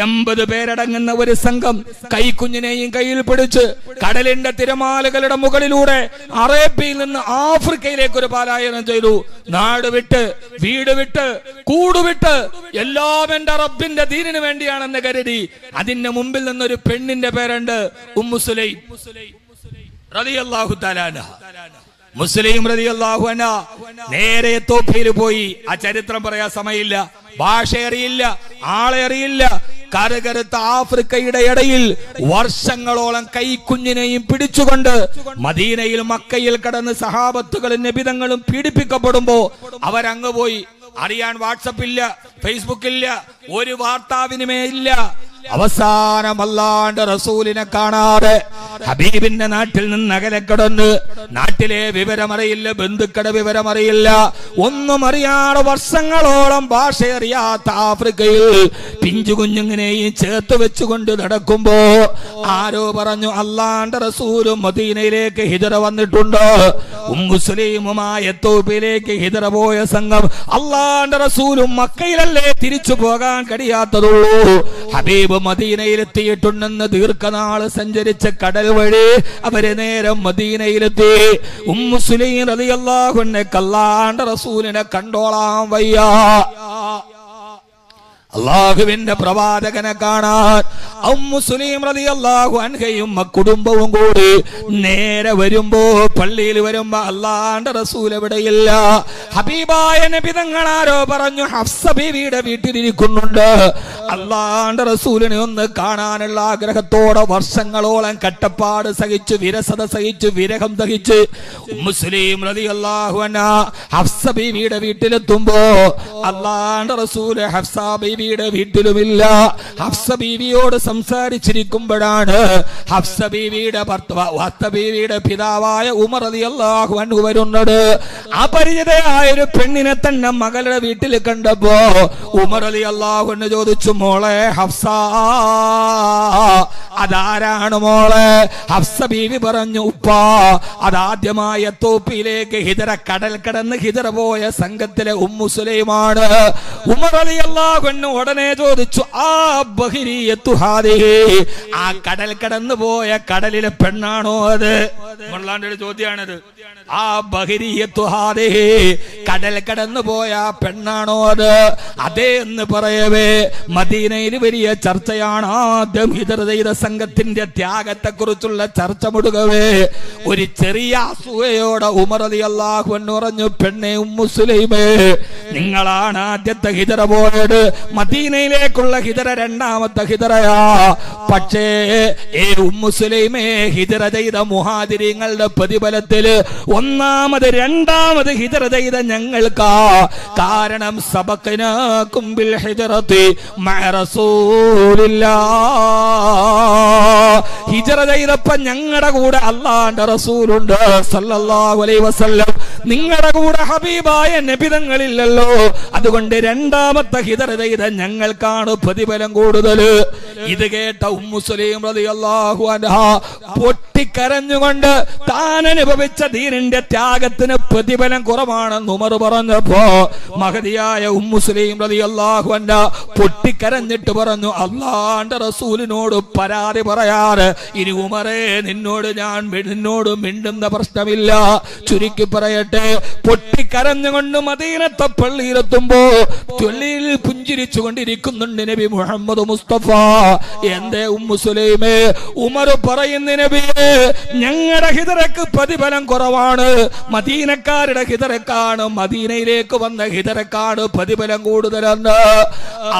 80 പേരടങ്ങുന്ന ഒരു സംഘം കൈക്കുഞ്ഞിനെയും കയ്യിൽ പിടിച്ച് കടലിന്റെ തിരമാലകളുടെ മുകളിലൂടെ അറേബ്യയിൽ നിന്ന് ആഫ്രിക്കയിലേക്ക് ഒരു പലായനം ചെയ്തു. നാട് വിട്ട്, വീട് വിട്ട്, കൂടുവിട്ട്, എല്ലാം എന്റെ റബ്ബിന്റെ ദീനിന് വേണ്ടിയാണെന്ന് കരുതി. അതിന്റെ മുമ്പിൽ നിന്നൊരു പെണ്ണിന്റെ പേരുണ്ട് ഉമ്മു സുലൈം റളിയല്ലാഹു തആല അൻഹ. മുസ്ലിം റളിയല്ലാഹു അൻഹ നേരെ എത്യോപ്യയിൽ പോയി. ആ ചരിത്രം പറയാൻ സമയമില്ല, ഭാഷ അറിയില്ല, ആളെ അറിയില്ല. കരകരുത്ത ആഫ്രിക്കയുടെ ഇടയിൽ വർഷങ്ങളോളം കൈക്കുഞ്ഞിനെയും പിടിച്ചുകൊണ്ട് മദീനയിൽ മക്കയിൽ കടന്ന് സഹാബത്തുകളും നബിതങ്ങളും പീഡിപ്പിക്കപ്പെടുമ്പോ അവരങ്ങ് പോയി. അറിയാൻ വാട്സപ്പ് ഇല്ല, ഫേസ്ബുക്ക് ഇല്ല, ഒരു വാർത്താവിനിമയ ഇല്ല. അവസാനം അല്ലാഹുവിന്റെ റസൂലിനെ കാണാതെ ഹബീബിന്റെ നാട്ടിൽ നിന്ന് അകലെ കിടന്ന്, നാട്ടിലെ വിവരമറിയില്ല, ബന്ധുക്കളുടെ വിവരമറിയില്ല, ഒന്നും അറിയാതെ വർഷങ്ങളോളം ഭാഷ അറിയാത്ത ആഫ്രിക്കയിൽ പിഞ്ചു കുഞ്ഞുങ്ങിനെയും ചേർത്ത് വെച്ചുകൊണ്ട് നടക്കുമ്പോ ആരോ പറഞ്ഞു അല്ലാഹുവിന്റെ റസൂലും മദീനയിലേക്ക് ഹിജറ വന്നിട്ടുണ്ട്. ഉമ്മു സുലൈമുമായി എത്തോപ്യയിലേക്ക് ഹിജറ പോയ സംഘം അല്ലാഹുവിന്റെ റസൂലും മക്കയിലല്ലേ തിരിച്ചു പോകാൻ കഴിയാത്തതുള്ളൂ. ഹബീബ് മദീനയിലെത്തിയിട്ടുണ്ടെന്ന് ദീർഘനാള് സഞ്ചരിച്ച കടൽ വഴി അവര് നേരം മദീനയിലെത്തി. ഉമ്മു സുലൈം റളിയല്ലാഹു അൻഹ അല്ലാഹുവിന്റെ റസൂലിനെ കണ്ടോളാൻ വയ്യ. അള്ളാഹുവിന്റെ പ്രവാചകനെ കാണാൻ ഉമ്മു സുലൈം റളിയല്ലാഹു അൻഹയും കുടുംബവും കൂടി നേരെ വരുമ്പോ, പള്ളിയിൽ വരുമ്പോ അല്ലാഹുവിന്റെ റസൂൽ എവിടെയില്ല. ഹബീബായ നബി തങ്ങൾ ആരോ പറഞ്ഞു ഹഫ്സ ബീവിയുടെ വീട്ടിലിരിക്കുന്നുണ്ട്. അല്ലാഹുവിന്റെ റസൂലിനെ ഒന്ന് കാണാനുള്ള ആഗ്രഹത്തോടെ വർഷങ്ങളോളം കട്ടപ്പാട് സഹിച്ചു, വിരസത സഹിച്ചു, വിരഹം സഹിച്ച് ഉമ്മു സുലൈം റളിയല്ലാഹു അൻഹ ഹഫ്സ ബീവിയുടെ വീട്ടിലെത്തുമ്പോ അല്ലാഹുവിന്റെ റസൂൽ ഹഫ്സ ബീവി വീട്ടിലുമില്ല. ഹഫ്സ ബീവിയോട് സംസാരിച്ചിരിക്കുമ്പോഴാണ് ഹഫ്സ ബീവിയുടെ പിതാവായ ഉമർ റളിയല്ലാഹു അൻഹു വരുന്നത്. അപരിചിതയായ ഒരു പെണ്ണിനെ തന്നെ മകളുടെ വീട്ടിൽ കണ്ടപ്പോ ഉമർ റളിയല്ലാഹു അൻഹു ചോദിച്ചു, മോളെ ഹഫ്സ, അതാരാണ് മോളെ? ഹഫ്സ ബീവി പറഞ്ഞു, ഉപ്പാ, അതാദ്യമായി എത്തോപ്യയിലേക്ക് ഹിജറ, കടൽ കടന്ന് ഹിജറ പോയ സംഘത്തിലെ ഉമ്മു സുലൈമാണ്. ഉമർ റളിയല്ലാഹു അൻഹു ഉടനെ ചോദിച്ചു, ആ ബഹിരിയത്തു ഹാദിഹി, ആ കടൽ കടന്നു പോയ കടലിലെ പെണ്ണാണോ അത്? മുള്ളാന്റെ ചോദ്യമാണത്. ആ ബഹിരിയത്തു ഹാദിഹി, കടൽ കടന്നു പോയ പെണ്ണാണോ അത്? അതേ എന്ന് പറയവേ മദീനയിൽ വലിയ ചർച്ചയാണ്. ആദ്യം ഹിജറ ചെയ്ത സംഘത്തിന്റെ ത്യാഗത്തെ കുറിച്ചുള്ള ചർച്ച മുടുകവേ ഒരു ചെറിയ അസൂയയോടെ ഉമർ റളിയല്ലാഹു അൻഹു പറഞ്ഞു, പെണ്ണെ ഉമ്മു സുലൈമേ, നിങ്ങളാണ് ആദ്യത്തെ ഹിജറ പോയത്. മദീനയിലേക്കുള്ള ഹിജറ രണ്ടാമത്തെ ഹിജറയാ. പക്ഷേ ഉമ്മു സുലൈമേ, ഹിജറ ചെയ്ത മുഹാജിരിങ്ങളുടെ പ്രതിഫലത്തില് ഒന്നാമത് രണ്ടാമത് ഹിജറ ചെയ്ത ഞങ്ങൾക്കാ. കാരണം സബഖനാകും ബിൽ ഹിജറത്തി മഅ റസൂലില്ലാഹ്, ഹിജറ ചെയ്തപ്പോ ഞങ്ങളുടെ കൂടെ അല്ലാഹുവിന്റെ റസൂലുണ്ട് സല്ലല്ലാഹു അലൈഹി വസല്ലം, നിങ്ങളുടെ കൂടെ ഹബീബായ നബി തങ്ങളില്ലല്ലോ. അതുകൊണ്ട് രണ്ടാമത്തെ ഹിജറ ചെയ്ത ഞങ്ങൾക്കാണ് പ്രതിഫലം കൂടുതൽ. ഇത് കേട്ട ഉമ്മു സുലൈം റളിയല്ലാഹു അൻഹ പൊട്ടിക്കരഞ്ഞുകൊണ്ട് താൻ അനുഭവിച്ച ദീനിന്റെ ത്യാഗത്തിന് പ്രതിഫലം കുറവാണെന്ന് ഉമർ പറഞ്ഞപ്പോ മഹദിയായ ഉമ്മു സുലൈം റളിയല്ലാഹു അൻഹ പൊട്ടിക്കരഞ്ഞിട്ട് പറഞ്ഞു, അല്ലാഹുവിന്റെ റസൂലിനോട് പരാതി പറയാറ്, ഇനി ഉമറേ നിന്നോട് മിണ്ടുന്ന പ്രശ്നമില്ല. ചുരുക്കി പറയട്ടെ, പൊട്ടിക്കരഞ്ഞുകൊണ്ട് മദീനത്തെ പള്ളിയിലെത്തുമ്പോ പള്ളിയിൽ പുഞ്ചിരിച്ചു കൊണ്ടിരിക്കുന്നുണ്ട് നബി മുഹമ്മദ് മുസ്തഫ. എന്തേ ഉമ്മു സുലൈമേ? ഉമർ പറയുന്ന നബിയെ, ഞങ്ങളുടെ ഹിജറക്ക് പ്രതിഫലം കുറവാണ്, മദീനക്കാരുടെ ഹിജറക്കാണ്, മദീനയിലേക്ക് വന്ന ഹിജറക്കാണ് പ്രതിഫലം കൂടുതലെന്ന്.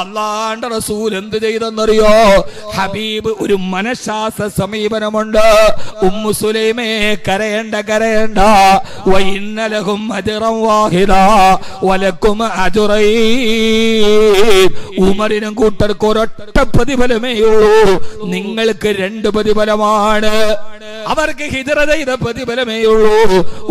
അല്ലാഹുവിന്റെ റസൂൽ എന്ത് ചെയ്തെന്നറിയോ? ഹബീബ് ഒരു മനഃശാസ്ത്ര സമീപനമുണ്ട്. ഉമ്മു സുലൈമേ, കരയണ്ട കരയണ്ട, വഇന്ന ലഹും അജ്റൻ വാഹിദ വലക്കും അജ്റൈൻ. ഉമറിനും കൂട്ടർക്ക് ഒരൊറ്റ പ്രതിഫലമേ ഉള്ളൂ, നിങ്ങൾക്ക് രണ്ട് പ്രതിഫലമാണ്. അവർക്ക് ഹിജറ ചെയ്ത പ്രതിഫലമേ ഉള്ളൂ.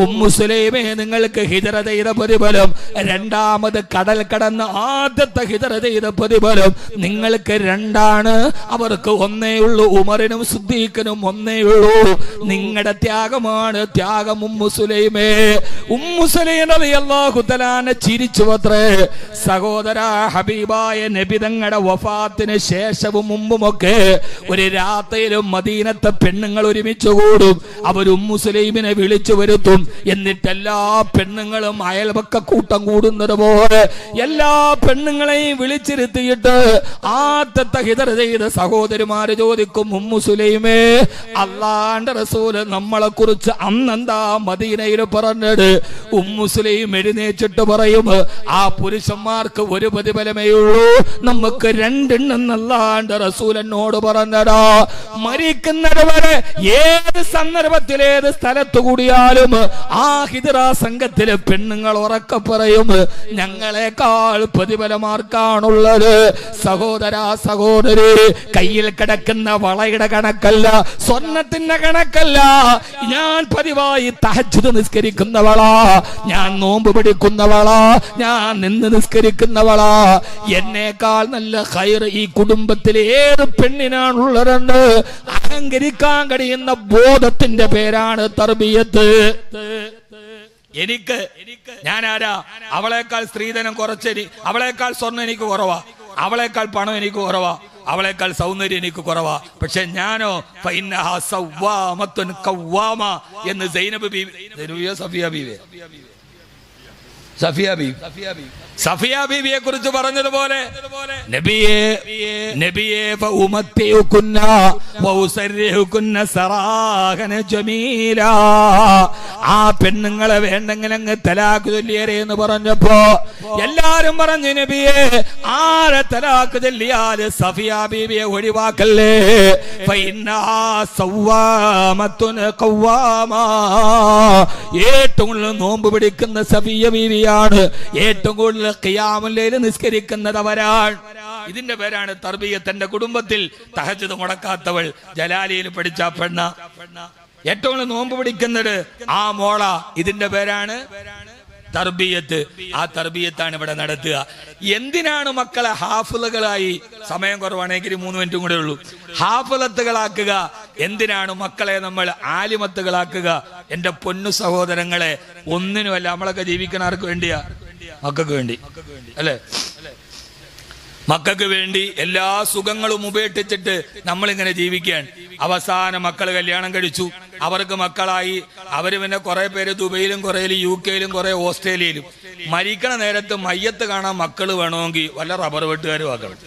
ഉമ്മു സുലൈമേ, നിങ്ങൾക്ക് ഹിജറ ചെയ്ത പ്രതിഫലം, രണ്ടാമത് കടൽ കടന്ന് ആദ്യത്തെ ഹിജറ ചെയ്ത പ്രതിഫലം നിങ്ങൾക്ക് രണ്ടാണ്, അവർക്ക് ഒന്നേ ഉള്ളൂ. ഉമറിനും സിദ്ദീഖിനും ഒന്നേ ഉള്ളൂ. നിങ്ങളുടെ ത്യാഗമാണ് ത്യാഗം ഉമ്മു സുലൈമേ. ഉമ്മു സുലൈം റളിയല്ലാഹു തആല ചിരിച്ചു അത്രേ. സഹോദര, ഹബീബായ നബി തങ്ങളുടെ വഫാത്തിന് ശേഷവും മുമ്പുമൊക്കെ ഒരു രാത്രിയിലും മദീനത്തെ പെണ്ണുങ്ങൾ ഒരുമിച്ച് കൂടും. അവർ ഉമ്മു സുലൈമിനെ വിളിച്ചു വരുത്തും. എന്നിട്ട് എല്ലാ പെണ്ണുങ്ങളും അയൽപക്ക കൂട്ടം കൂടുന്നത് പോലെ എല്ലാ പെണ്ണുങ്ങളെയും വിളിച്ചിരുത്തിയിട്ട് ആദ്യത്തെ ഹിജറ ചെയ്ത സഹോദരിമാര് ചോദിക്കും, ഉമ്മു സുലൈമേ, അല്ലാഹുവിന്റെ റസൂൽ നമ്മളെ കുറിച്ച് അന്നെന്താ മദീനയിൽ പറഞ്ഞത്? ഉമ്മു സുലൈം എഴുന്നേറ്റിട്ട് പറയും, ആ പുരുഷന്മാർക്ക് ഒരു പ്രതിഫലമേ ഉള്ളൂ, നമുക്ക് രണ്ടെണ്ണം അല്ലാഹുവിന്റെ റസൂൽ എന്നോട് പറഞ്ഞടാ. മരിക്കുന്നത് വരെ ഏത് ഏത് സന്ദർഭത്തിൽ ഏത് സ്ഥലത്തു കൂടിയാലും ആ ഹിജ്റ സംഘത്തിലെ പെണ്ണുങ്ങൾ ഉറക്കെ പറയും, ഞങ്ങളെക്കാൾ പ്രതിഫലമാർക്കാണുള്ളത്. സഹോദര സഹോദരി, കയ്യിൽ കിടക്കുന്ന വളയുടെ കണക്കല്ല, സ്വർണത്തിന്റെ കണക്കല്ല. ഞാൻ പതിവായി തഹജ്ജുദ് നിസ്കരിക്കുന്നവളാ, ഞാൻ നോമ്പ് പിടിക്കുന്നവളാ, ഞാൻ നിന്ന് നിസ്കരിക്കുന്നവളാ. എന്നേക്കാൾ നല്ല ഖൈർ ഈ കുടുംബത്തിൽ ഏത് പെണ്ണിനാണുള്ളതെന്ന് അഹങ്കരിക്കാൻ കഴിയുന്ന ബോധത്തിന്റെ പേരാണ് തർബിയത്ത്. എനിക്ക് ഞാനാരാ? അവളേക്കാൾ സ്ത്രീധനം കുറച്ചെനി, അവളേക്കാൾ സ്വർണ്ണം എനിക്ക് കുറവാ, അവളേക്കാൾ പണം എനിക്ക് കുറവാ, അവളേക്കാൾ സൗന്ദര്യം എനിക്ക് കുറവാ. പക്ഷെ ഞാനോ ഫഇന്നഹാ സവ്വാമത്തുൻ ഖവ്വാമ എന്ന് സൈനബ് ബീവി, സഫിയ ബീവിയെ കുറിച്ച് പറഞ്ഞതുപോലെ നബിയെ ഫഉമത്തിഉകുന്ന വഉസരിഹുകുന്ന സറാഹന ജമീല. ആ പെണ്ണുങ്ങളെ വേണ്ടെങ്കിൽ അങ്ങ് തലാഖ് ചൊല്ലിയരെ എന്ന് പറഞ്ഞപ്പോ എല്ലാരും പറഞ്ഞു, നബിയെ ആരെ തലാഖ് ചൊല്ലിയാല് സഫിയ ബീവിയെ ഒഴിവാക്കല്ലേ. ഫഇന്നഹാ സവ്വാമത്തുൻ ഖവ്വാമ. ഏറ്റവും കൂടുതൽ നോമ്പ് പിടിക്കുന്ന സഫിയ ബീവിയാണ്, ഏറ്റവും കൂടുതൽ ഖിയാമുൽ ലൈൽ നിസ്കരിക്കുന്നത് അവരാണ്. ഇതിന്റെ പേരാണ് തർബിയത്ത്. എന്റെ കുടുംബത്തിൽ തഹജ്ജുദ് മുടക്കാത്തവൾ, ജലാലിയിൽ പഠിച്ച പെണ്ണ, ഏറ്റവും കൂടുതൽ നോമ്പ് പിടിക്കുന്നത് ആ മോള. ഇതിന്റെ പേരാണ് തർബിയത്ത്. ആ തർബിയത്താണ് ഇവിടെ നടത്തുക. എന്തിനാണ് മക്കളെ ഹാഫിളുകളായി, സമയം കുറവാണെങ്കിൽ 3 മിനിറ്റും കൂടെ ഉള്ളൂ, ഹാഫിളത്തുകളാക്കുക? എന്തിനാണ് മക്കളെ നമ്മൾ ആലിമത്തുകളാക്കുക? എന്റെ പൊന്നു സഹോദരങ്ങളെ, ഒന്നിനുമല്ല. നമ്മളൊക്കെ ജീവിക്കണ ആർക്ക് വേണ്ടിയാ? മക്കൾക്ക് വേണ്ടി അല്ലേ? മക്കൾക്ക് വേണ്ടി എല്ലാ സുഖങ്ങളും ഉപേക്ഷിച്ചിട്ട് നമ്മളിങ്ങനെ ജീവിക്കാൻ. അവസാനം മക്കൾ കല്യാണം കഴിച്ചു, അവർക്ക് മക്കളായി, അവര് പിന്നെ കുറെ പേര് ദുബൈയിലും കുറെ UK-യിലും കുറെ ഓസ്ട്രേലിയയിലും. മരിക്കണ നേരത്ത് മയ്യത്ത് കാണാൻ മക്കള് വേണമെങ്കിൽ വല്ല റബ്ബർ വെട്ടുകാരും ആക്കണം.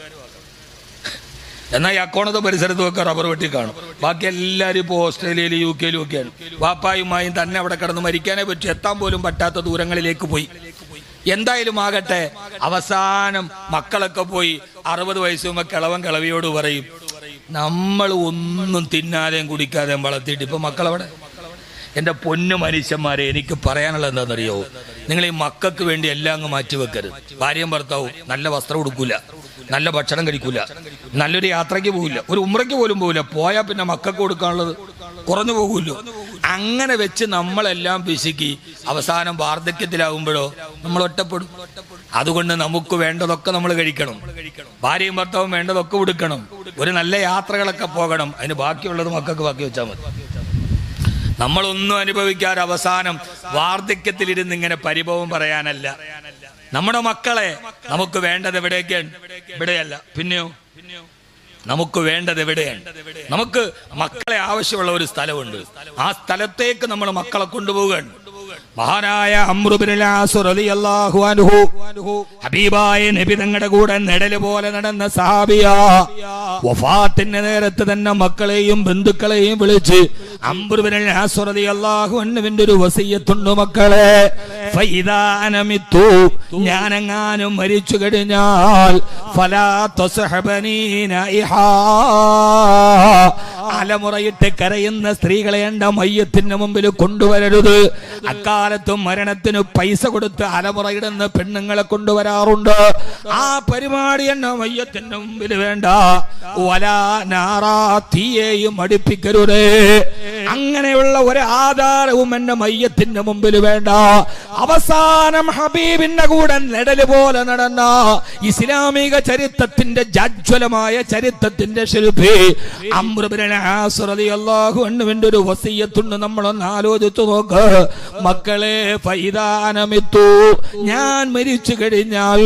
എന്നാൽ ഈ അക്കോണത്തെ പരിസരത്തും ഒക്കെ റബ്ബർ വെട്ടി കാണും. ബാക്കി എല്ലാവരും ഇപ്പോൾ ഓസ്ട്രേലിയയിലും UK-യിലും ഒക്കെയാണ്. വാപ്പായുമായും തന്നെ അവിടെ കിടന്ന് മരിക്കാനേ പറ്റി, എത്താൻ പോലും പറ്റാത്ത ദൂരങ്ങളിലേക്ക് പോയി. എന്തായാലും ആകട്ടെ, അവസാനം മക്കളൊക്കെ പോയി 60 വയസ്സുമ്പോ കിളവൻ കിളവിയോട് പറയും, നമ്മൾ ഒന്നും തിന്നാതെയും കുടിക്കാതെയും വളർത്തിയിട്ട് ഇപ്പൊ മക്കളവിടെ. എന്റെ പൊന്നു മനുഷ്യന്മാരെ, എനിക്ക് പറയാനുള്ളത് എന്താണെന്നറിയോ? നിങ്ങൾ ഈ മക്കൾക്ക് വേണ്ടി എല്ലാം അങ്ങ് മാറ്റിവെക്കരുത്. ഭാര്യയും ഭർത്താവും നല്ല വസ്ത്രം ഉടുക്കൂല, നല്ല ഭക്ഷണം കഴിക്കൂല, നല്ലൊരു യാത്രയ്ക്ക് പോകില്ല, ഒരു ഉംറയ്ക്ക് പോലും പോകില്ല. പോയാൽ പിന്നെ മക്കൾക്ക് കൊടുക്കാനുള്ളത് കുറഞ്ഞു പോകുമല്ലോ. അങ്ങനെ വെച്ച് നമ്മളെല്ലാം പിശുക്കി അവസാനം വാർദ്ധക്യത്തിലാവുമ്പോഴോ നമ്മൾ ഒറ്റപ്പെടും. അതുകൊണ്ട് നമുക്ക് വേണ്ടതൊക്കെ നമ്മൾ കഴിക്കണം, ഭാര്യയും ഭർത്താവും വേണ്ടതൊക്കെ കൊടുക്കണം, ഒരു നല്ല യാത്രകളൊക്കെ പോകണം. അതിന് ബാക്കിയുള്ളത് മക്കൾക്ക് ബാക്കി വെച്ചാൽ മതി. നമ്മളൊന്നും അനുഭവിക്കാതെ അവസാനം വാർദ്ധക്യത്തിലിരുന്ന് ഇങ്ങനെ പരിഭവം പറയാനല്ല. നമ്മുടെ മക്കളെ നമുക്ക് വേണ്ടത് എവിടേക്കാണ്? ഇവിടെയല്ല. പിന്നെയോ നമുക്ക് വേണ്ടത് എവിടെയാണ്? നമുക്ക് മക്കളെ ആവശ്യമുള്ള ഒരു സ്ഥലമുണ്ട്, ആ സ്ഥലത്തേക്ക് നമ്മൾ മക്കളെ കൊണ്ടുപോവുകയാണ്. മഹാനായ അംറു ബിൻ അൽ-ആസ് റളിയല്ലാഹു അൻഹു, ഹബീബായ നബി തങ്ങളുടെ കൂടെ നിഴല് പോലെ നടന്ന സഹാബിയ, വഫാത്തിന്റെ നേരത്ത് തന്നെ മക്കളെയും ബന്ധുക്കളെയും വിളിച്ച് അംറു ബിൻ അൽ-ആസ് റളിയല്ലാഹു അൻഹുവിന്റെ ഒരു വസിയ്യത്തുണ്ട്, മക്കളെ, ഫഇദാ അനമിതു, ഞാനെങ്ങാനും മരിച്ചു കഴിഞ്ഞാൽ ഫലാ തസ്ഹബനീ നൈഹാ, അലമുറയിട്ട് കരയുന്ന സ്ത്രീകളെ എന്റെ മയ്യത്തിന് മുമ്പിൽ കൊണ്ടുവരരുത്. അക്കാലത്തും മരണത്തിന് പൈസ കൊടുത്ത് അലമുറയിടുന്ന പെണ്ണുങ്ങളെ കൊണ്ടുവരാറുണ്ട്. ആ പരിപാടി എന്നെ മയ്യത്തിന്റെ മുമ്പിൽ വേണ്ട. വലാ നാറാ, തീയെയും അടുപ്പിക്കരുത്. അങ്ങനെയുള്ള ഒരു ആധാരവും എന്റെ മയ്യത്തിന്റെ മുമ്പിൽ വേണ്ട. അവസാനം ഹബീബിന്റെ കൂടെ നിഴല് പോലെ നടന്ന ഇസ്ലാമിക ചരിത്രത്തിന്റെ ജാജ്വലമായ ചരിത്രത്തിന്റെ ശില്പി അംറു ബിൻ അൽ-ആസ് റളിയല്ലാഹു അൻഹുവിന്റെ ഒരു വസിയ്യത്തുണ്ട്. നമ്മളൊന്ന് ആലോചിച്ചു നോക്ക് മക്കളെ. ഫഇദാ അനമിതു, ഞാൻ മരിച്ചു കഴിഞ്ഞാൽ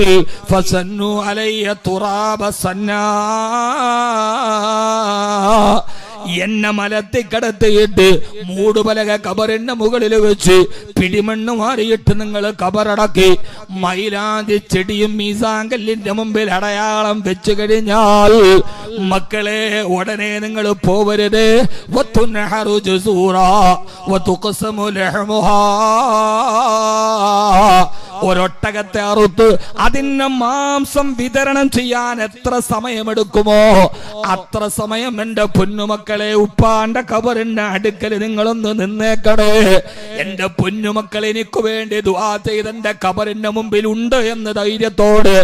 ഫസന്നു അലയ്യ തുറാബ സന്നാ, എന്നെ മലത്തി കടത്തിയിട്ട് മൂടുപലക കബറിന്റെ മുകളിൽ വെച്ച് പിടിമണ്ണ് മാറിയിട്ട് നിങ്ങൾ കബറടക്കി മൈലാഞ്ചി ചെടിയും മീസാങ്കല്ലിന്റെ മുമ്പിൽ അടയാളം വെച്ചു കഴിഞ്ഞാൽ മക്കളെ ഉടനെ നിങ്ങൾ പോവരുത്. ഒരൊട്ടകത്തെ അറുത്ത് അതിന്റെ മാംസം വിതരണം ചെയ്യാൻ എത്ര സമയമെടുക്കുമോ അത്ര സമയം എന്റെ പൊന്നുമക്കളെ ഉപ്പാന്റെ ഖബറിന്റെ അടുക്കൽ നിങ്ങളൊന്ന് നിന്നേക്കണേ. എന്റെ പൊന്നുമക്കൾ എനിക്ക് വേണ്ടി ദുആ ചെയ്ത് എന്റെ ഖബറിന്റെ മുമ്പിൽ ഉണ്ട് എന്ന് ധൈര്യത്തോട്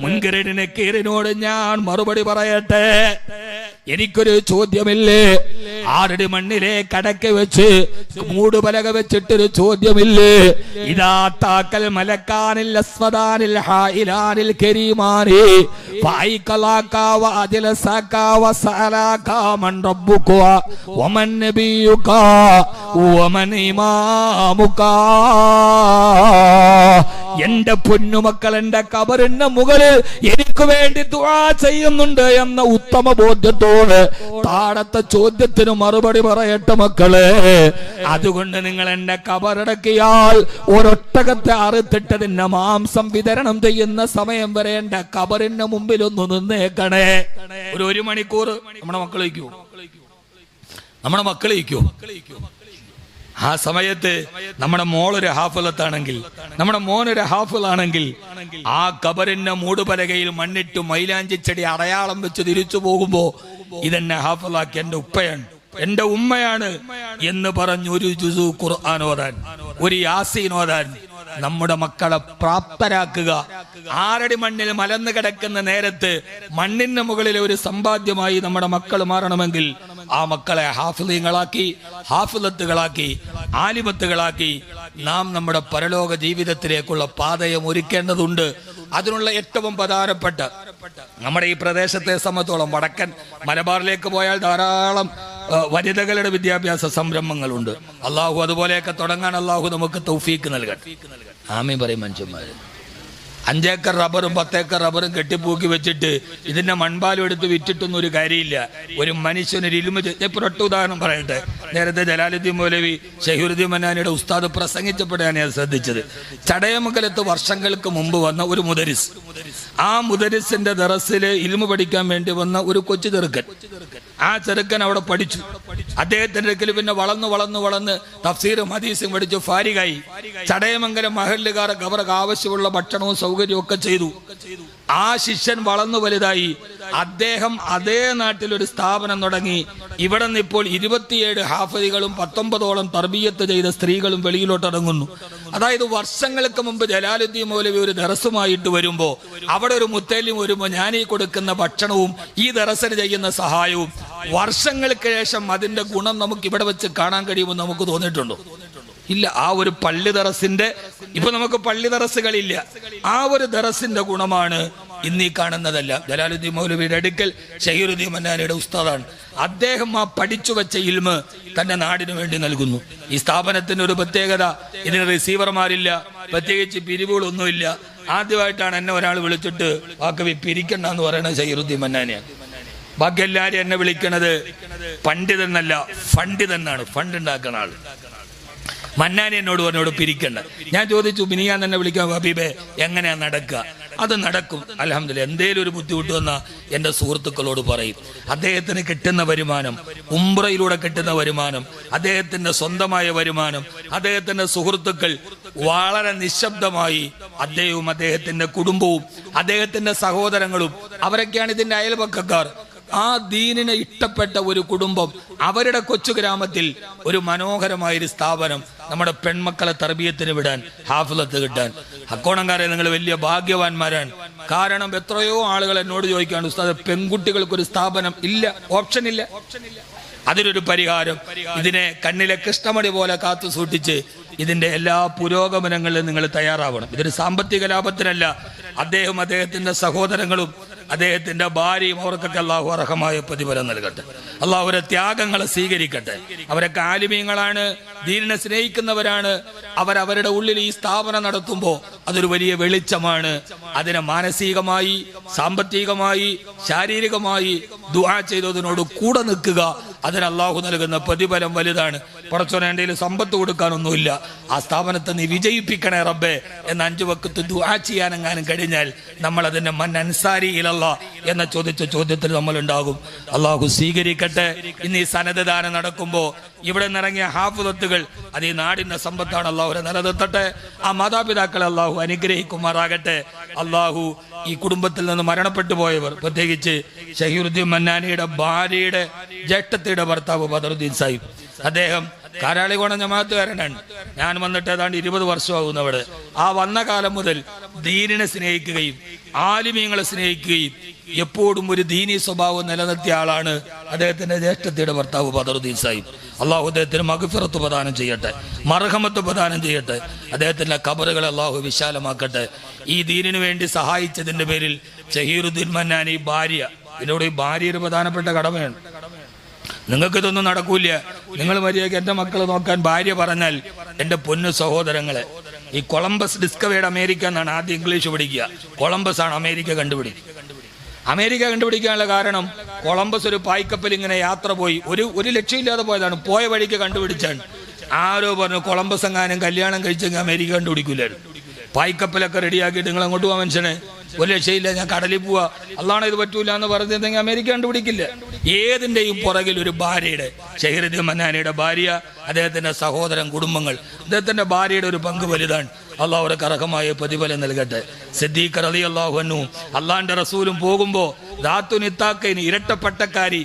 മുൻകരടിനെ കീറിനോട് ഞാൻ മറുപടി പറയട്ടെ. എനിക്കൊരു ചോദ്യമില്ലേ? ആറടി മണ്ണിലെ കടക്ക് വെച്ച് മൂടുപലക വെച്ചിട്ടൊരു ചോദ്യമില്ലേ? ഇതാ താക്കൽ മലക്കാനിൽ അസ്വദാനിൽ ഹായിലാനിൽ കരീമാനി ഫൈകലാക വഅജ്ലസക വസഅലക മൻ റബ്ബുക വമൻ നബിയുക വമൻ ഇമാമുക. എന്റെ പൊന്നുമക്കൾ എന്റെ ഖബറിന്റെ മുകളിൽ എനിക്ക് വേണ്ടി ദുആ ചെയ്യുന്നുണ്ട് എന്ന ഉത്തമ ബോധ്യത്തോട് താഴത്തെ ചോദ്യത്തിന് മറുപടി പറയട്ടെ മക്കളെ. അതുകൊണ്ട് നിങ്ങൾ എന്റെ ഖബറടക്കിയാൽ ഒരൊട്ടകത്തെ അറുത്തിട്ടതിന്റെ മാംസം വിതരണം ചെയ്യുന്ന സമയം വരെ എന്റെ ഖബറിന്റെ മുമ്പിൽ ഒന്ന് നിന്നേക്കണേ. ഒരു മണിക്കൂർ നമ്മുടെ മക്കളേക്കോ ആ സമയത്ത് നമ്മുടെ മോളൊരു ഹാഫിളത്താണെങ്കിൽ നമ്മുടെ മോനൊരു ഹാഫിളാണെങ്കിൽ ആ ഖബറിന്റെ മൂടുപലകയിൽ മണ്ണിട്ട് മൈലാഞ്ചി ചെടി അടയാളം വെച്ച് തിരിച്ചു പോകുമ്പോ ഇതെന്നെ ഹാഫിളാക്കി എന്റെ ഉപ്പയാണ് എന്റെ ഉമ്മയാണ് എന്ന് പറഞ്ഞ് ഒരു ജുസു ഖുർആൻ ഓതാൻ ഒരു യാസീൻ ഓതാൻ നമ്മുടെ മക്കളെ പ്രാപ്തരാക്കുക. ആറടി മണ്ണിൽ മലന്ന് കിടക്കുന്ന നേരത്ത് മണ്ണിന് മുകളിൽ ഒരു സമ്പാദ്യമായി നമ്മുടെ മക്കൾ മാറണമെങ്കിൽ ആ മക്കളെ ഹാഫിളീങ്ങളാക്കി ഹാഫിളത്തുകളാക്കി ആലിമത്തുകളാക്കി നാം നമ്മുടെ പരലോക ജീവിതത്തിലേക്കുള്ള പാതയം ഒരുക്കേണ്ടതുണ്ട്. അതിനുള്ള ഏറ്റവും പ്രധാനപ്പെട്ട നമ്മുടെ ഈ പ്രദേശത്തെ സംബന്ധിച്ചോളം വടക്കൻ മലബാറിലേക്ക് പോയാൽ ധാരാളം വനിതകളുടെ വിദ്യാഭ്യാസ സംരംഭങ്ങളുണ്ട്. അള്ളാഹു അതുപോലെയൊക്കെ തുടങ്ങാൻ അള്ളാഹു നമുക്ക് തൗഫീക്ക് നൽകട്ടെ. ആമീൻ പറയും മനുഷ്യന്മാര്. 5 ഏക്കർ റബ്ബറും 10 ഏക്കർ റബ്ബറും കെട്ടിപ്പൂക്കി വെച്ചിട്ട് ഇതിന്റെ മൺപാലും എടുത്ത് വിറ്റിട്ടൊന്നും ഒരു കാര്യമില്ല. ഒരു മനുഷ്യനൊരു ഇൽമ ഒരൊറ്റ ഉദാഹരണം പറയട്ടെ. നേരത്തെ ജലാലുദ്ദീൻ മൗലവി ഷഹീറുദ്ദീൻ മന്നാനിയുടെ ഉസ്താദ് പ്രസംഗിച്ചപ്പോഴാണ് ഞാൻ ശ്രദ്ധിച്ചത്. ചടയമംഗലത്ത് വർഷങ്ങൾക്ക് മുമ്പ് വന്ന ഒരു മുദരിസ്, ആ മുദരിസിന്റെ ദറസില് ഇൽമ പഠിക്കാൻ വേണ്ടി വന്ന ഒരു കൊച്ചു ചെറുക്കൻ. ആ ചെറുക്കൻ അവിടെ പഠിച്ചു. അദ്ദേഹത്തിന്റെ അടുക്കൽ പിന്നെ വളർന്ന് തഫ്സീറും ഹദീസും പഠിച്ചു ഫാരിഗായി. ചടയമംഗലം മഹല്ലുകാർ അവർക്ക് ആവശ്യമുള്ള ഭക്ഷണവും സൗകര്യവും ഒക്കെ ചെയ്തു. ആ ശിഷ്യൻ വളർന്നു വലുതായി. അദ്ദേഹം അതേ നാട്ടിൽ ഒരു സ്ഥാപനം തുടങ്ങി. ഇവിടെ നിന്ന് ഇപ്പോൾ 27 ഹാഫിളുകളും 19ഓളം തർബിയത്ത് ചെയ്ത സ്ത്രീകളും വെളിയിലോട്ട് ഇറങ്ങുന്നു. അതായത് വർഷങ്ങൾക്ക് മുമ്പ് ജലാലുദ്ദീൻ മൗലവി ഒരു ദറസുമായിട്ട് വരുമ്പോ അവിടെ ഒരു മുത്തല്ലിം വരുമ്പോ ഞാൻ ഈ കൊടുക്കുന്ന ഭക്ഷണവും ഈ ദറസിന് ചെയ്യുന്ന സഹായവും വർഷങ്ങൾക്ക് ശേഷം അതിന്റെ ഗുണം നമുക്ക് ഇവിടെ വെച്ച് കാണാൻ കഴിയുമെന്ന് നമുക്ക് തോന്നിയിട്ടുണ്ടോ? ഇല്ല. ആ ഒരു പള്ളി ദറസിന്റെ ഇപ്പൊ നമുക്ക് പള്ളി ദറസുകളില്ല. ആ ഒരു ദറസിന്റെ ഗുണമാണ് ഇന്നീ കാണുന്നതല്ല. ജലാലുദ്ദീൻ മൗലവിയുടെ അടുക്കൽ ഷഹീറുദ്ദീൻ മന്നാനിയുടെ ഉസ്താദാണ്. അദ്ദേഹം ആ പഠിച്ചു വെച്ച ഇൽമ തന്റെ നാടിനു വേണ്ടി നൽകുന്നു. ഈ സ്ഥാപനത്തിന്റെ ഒരു പ്രത്യേകത, ഇതിന് റിസീവർമാരില്ല, പ്രത്യേകിച്ച് പിരിവുകളൊന്നുമില്ല. ആദ്യമായിട്ടാണ് എന്നെ ഒരാൾ വിളിച്ചിട്ട് വാക്കവി പിരിക്കണ്ടെന്ന് പറയുന്നത് ഷഹീറുദ്ദീൻ മന്നാനിയാണ്. ബാക്കി എല്ലാരും എന്നെ വിളിക്കണത് പണ്ഡിതനല്ല ഫണ്ടിതനാണ്. ഫണ്ട് ഉണ്ടാക്കുന്ന ആള്. മന്നാനി എന്നോട് പറഞ്ഞോട് പിരിക്കണ്ട. ഞാൻ ചോദിച്ചു മിനിയാൻ തന്നെ വിളിക്കാം ഹബീബെ എങ്ങനെയാ നടക്കുക? അത് നടക്കും അൽഹംദുലില്ലാ. എന്തേലും ഒരു ബുദ്ധിമുട്ട് വന്നാൽ എൻ്റെ സുഹൃത്തുക്കളോട് പറയും. അദ്ദേഹത്തിന് കിട്ടുന്ന വരുമാനം, ഉംറയിലൂടെ കിട്ടുന്ന വരുമാനം, അദ്ദേഹത്തിന്റെ സ്വന്തമായ വരുമാനം, അദ്ദേഹത്തിന്റെ സുഹൃത്തുക്കൾ വളരെ നിശബ്ദമായി അദ്ദേഹവും അദ്ദേഹത്തിന്റെ കുടുംബവും അദ്ദേഹത്തിന്റെ സഹോദരങ്ങളും അവരൊക്കെയാണ് ഇതിന്റെ അയൽപക്കക്കാർ. ആ ദീനിനെ ഇഷ്ടപ്പെട്ട ഒരു കുടുംബം, അവരുടെ കൊച്ചു ഗ്രാമത്തിൽ ഒരു മനോഹരമായൊരു സ്ഥാപനം, നമ്മുടെ പെൺമക്കളെ തർബിയത്തിന് വിടാൻ, ഹാഫിളത്ത് കിട്ടാൻ. അക്കോണംകാരെ നിങ്ങൾ വലിയ ഭാഗ്യവാന്മാരാണ്. കാരണം എത്രയോ ആളുകൾ എന്നോട് ചോദിക്കാണ്, ഉസ്താദ് പെൺകുട്ടികൾക്കൊരു സ്ഥാപനം ഇല്ല, ഓപ്ഷൻ ഇല്ല. അതിനൊരു പരിഹാരം, ഇതിനെ കണ്ണിലെ കൃഷ്ണമണി പോലെ കാത്തു സൂക്ഷിച്ച് ഇതിന്റെ എല്ലാ പുരോഗമനങ്ങളിലും നിങ്ങൾ തയ്യാറാവണം. ഇതൊരു സാമ്പത്തിക ലാഭത്തിനല്ല. അദ്ദേഹം അദ്ദേഹത്തിന്റെ സഹോദരങ്ങളും അദ്ദേഹത്തിന്റെ ഭാര്യയും അവർക്കൊക്കെ അള്ളാഹു അർഹമായ പ്രതിഫലം നൽകട്ടെ. അള്ളാഹു അവരെ ത്യാഗങ്ങളെ സ്വീകരിക്കട്ടെ. അവരൊക്കെ ആലിമീങ്ങളാണ്, ദീനിനെ സ്നേഹിക്കുന്നവരാണ്. അവരവരുടെ ഉള്ളിൽ ഈ സ്ഥാപനം നടത്തുമ്പോൾ അതൊരു വലിയ വെളിച്ചമാണ്. അതിനെ മാനസികമായി, സാമ്പത്തികമായി, ശാരീരികമായി ദുആ ചെയ്തതിനോട് കൂടെ നിൽക്കുക. അതിന് അള്ളാഹു നൽകുന്ന പ്രതിഫലം വലുതാണ്. പടച്ചോനെ എൻ്റെ കയ്യിൽ സമ്പത്ത് കൊടുക്കാനൊന്നുമില്ല, ആ സ്ഥാപനത്തെ നീ വിജയിപ്പിക്കണേ റബ്ബേ എന്ന് 5 വക്ത് ദുആ ചെയ്യാനെങ്ങാനും കഴിഞ്ഞാൽ നമ്മൾ അതിന്റെ മൻ അൻസാരി ഇലല്ല എന്ന ചോദ്യത്തിൽ നമ്മൾ ഉണ്ടാകും. അള്ളാഹു സ്വീകരിക്കട്ടെ. ഇന്ന് ഈ സനദദാനം നടക്കുമ്പോൾ ഇവിടെ നിന്നിറങ്ങിയ ഹാഫിളത്തുകൾ അത് ഈ നാടിന്റെ സമ്പത്താണ്. അള്ളാഹു നിലനിർത്തട്ടെ. ആ മാതാപിതാക്കളെ അള്ളാഹു അനുഗ്രഹിക്കുമാറാകട്ടെ. അള്ളാഹു ഈ കുടുംബത്തിൽ നിന്ന് മരണപ്പെട്ടു പോയവർ, പ്രത്യേകിച്ച് ഷഹീറുദ്ദീൻ മന്നാനിയുടെ ഭാര്യയുടെ ജ്യേഷ്ഠത്തിയുടെ ഭർത്താവ് ബദറുദ്ദീൻ സാഹിബ്, അദ്ദേഹം കാരാളികോണം ജമാഅത്തുകാരനാണ്. ഞാൻ വന്നിട്ട് ഏതാണ്ട് 20 വർഷമാകുന്നു അവിടെ. ആ വന്ന കാലം മുതൽ ദീനിനെ സ്നേഹിക്കുകയും ആലിമീങ്ങളെ സ്നേഹിക്കുകയും എപ്പോഴും ഒരു ദീനി സ്വഭാവം നിലനിർത്തിയ ആളാണ് അദ്ദേഹത്തിന്റെ ജ്യേഷ്ഠത്തിയുടെ ഭർത്താവ് ബദറുദ്ദീൻ സാഹിബ്. അള്ളാഹു അദ്ദേഹത്തിന് മഗ്ഫിറത്ത് പ്രദാനം ചെയ്യട്ടെ, മർഹമത്ത് പ്രദാനം ചെയ്യട്ടെ. അദ്ദേഹത്തിന്റെ ഖബറുകളെ അള്ളാഹു വിശാലമാക്കട്ടെ. ഈ ദീനിനു വേണ്ടി സഹായിച്ചതിന്റെ പേരിൽ ഷഹീറുദ്ദീൻ മന്നാനി ഭാര്യ, ഇതിനോട് ഈ ഭാര്യ ഒരു പ്രധാനപ്പെട്ട കടമയാണ്. നിങ്ങൾക്ക് ഇതൊന്നും നടക്കൂല. നിങ്ങൾ മര്യാദയ്ക്ക് എൻ്റെ മക്കളെ നോക്കാൻ ഭാര്യ പറഞ്ഞാൽ, എൻ്റെ പൊന്നു സഹോദരങ്ങളെ, ഈ കൊളംബസ് ഡിസ്കവേർഡ് അമേരിക്ക എന്നാണ് ആദ്യം ഇംഗ്ലീഷ് പഠിക്കുക. കൊളംബസ് ആണ് അമേരിക്ക കണ്ടുപിടിക്കാനുള്ള കാരണം, കൊളംബസ് ഒരു പായ്ക്കപ്പൽ ഇങ്ങനെ യാത്ര പോയി ഒരു ലക്ഷ്യമില്ലാതെ പോയതാണ്. പോയ വഴിക്ക് കണ്ടുപിടിച്ചാണ്. ആരോ പറഞ്ഞു കൊളംബസ് എങ്ങാനും കല്യാണം കഴിച്ചെങ്കിൽ അമേരിക്ക കണ്ടുപിടിക്കൂലായിരുന്നു. പായ്ക്കപ്പലൊക്കെ റെഡിയാക്കിയിട്ട് നിങ്ങൾ അങ്ങോട്ട് പോവാൻ മനുഷ്യനെ, ഒരു രക്ഷയില്ല, ഞാൻ കടലിൽ പോവാ, അല്ലാണോ ഇത് പറ്റൂല എന്ന് പറഞ്ഞിരുന്നെങ്കിൽ അമേരിക്ക കണ്ടുപിടിക്കില്ല. ഏതിൻ്റെയും പുറകിൽ ഒരു ഭാര്യയുടെ, ഷഹീറുദ്ദീൻ മന്നാനിയുടെ ഭാര്യ, അദ്ദേഹത്തിന്റെ സഹോദരൻ, കുടുംബങ്ങൾ, അദ്ദേഹത്തിന്റെ ഭാര്യയുടെ ഒരു പങ്ക് വലുതാണ്. അള്ളാഹു അവർക്ക് അർഹമായ പ്രതിഫലം നൽകട്ടെ. സിദ്ദീഖ് റളിയല്ലാഹു അൻഹു അള്ളാന്റെ റസൂലും പോകുമ്പോ ദാത്തു നിത്താക്കൈന് ഇരട്ടപ്പട്ടക്കാരി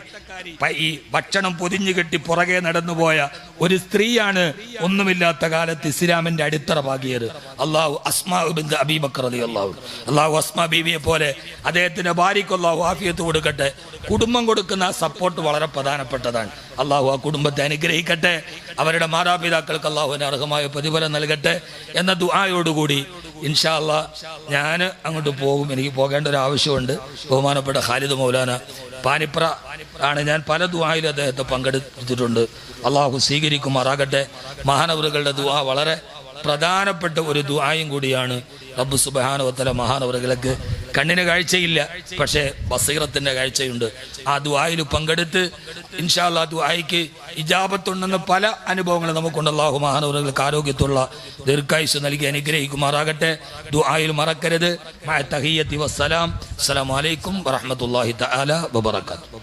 ഈ ഭക്ഷണം പൊതിഞ്ഞു കെട്ടി പുറകെ നടന്നുപോയ ഒരു സ്ത്രീയാണ് ഒന്നുമില്ലാത്ത കാലത്ത് ഇസ്ലാമിന്റെ അടിത്തറ പാകിയത്. അള്ളാഹു അസ്മാ ബിൻത് അബീ ബക്കർ റളിയല്ലാഹു അള്ളാഹു അസ്മാ ബീവിയെ പോലെ അദ്ദേഹത്തിന്റെ ഭാര്യയ്ക്ക് അള്ളാഹു ആഫിയത്ത് കൊടുക്കട്ടെ. കുടുംബം കൊടുക്കുന്ന സപ്പോർട്ട് വളരെ പ്രധാനപ്പെട്ടതാണ്. അള്ളാഹു ആ കുടുംബത്തെ അനുഗ്രഹിക്കട്ടെ. അവരുടെ മാതാപിതാക്കൾക്ക് അള്ളാഹുവിന് അർഹമായ പ്രതിഫലം നൽകട്ടെ എന്ന ദുആയോടുകൂടി ഇൻഷാ അല്ലാഹ് ഞാൻ അങ്ങോട്ട് പോകും. എനിക്ക് പോകേണ്ട ഒരു ആവശ്യമുണ്ട്. ബഹുമാനപ്പെട്ട ഖാലിദ് മൗലാന പാനിപ്ര ആണ്. ഞാൻ പല ദുആയിലും അദ്ദേഹത്തെ പങ്കെടുത്തിട്ടുണ്ട്. അള്ളാഹു സ്വീകരിക്കുമാറാകട്ടെ. മഹാനവറുകളുടെ ദുആ വളരെ പ്രധാനപ്പെട്ട ഒരു ദുആയും കൂടിയാണ്. റബ്ബ് സുബ്ഹാനഹു വ തആല മഹാനവറുകൾക്ക് കണ്ണിന് കാഴ്ചയില്ല, പക്ഷേ ബസീറത്തിന്റെ കാഴ്ചയുണ്ട്. ആ ദുആയിൽ പങ്കെടുത്ത് ഇൻഷാ അല്ലാഹ് ദുആയ്ക്ക് ഇജാബത്തുണ്ടെന്ന് പല അനുഭവങ്ങളും നമുക്കുണ്ട്. അല്ലാഹു മഹാനവറുകൾക്ക് ആരോഗ്യത്തുള്ള ദീർഘായുസ് നൽകി അനുഗ്രഹിക്കുമാറാകട്ടെ. ദുആയിൽ മറക്കരുത്. മഅ തഹിയ്യത്തി വസ്സലാം. അസ്സലാമു അലൈക്കും വറഹ്മത്തുള്ളാഹി തആല വബറകാതുഹു.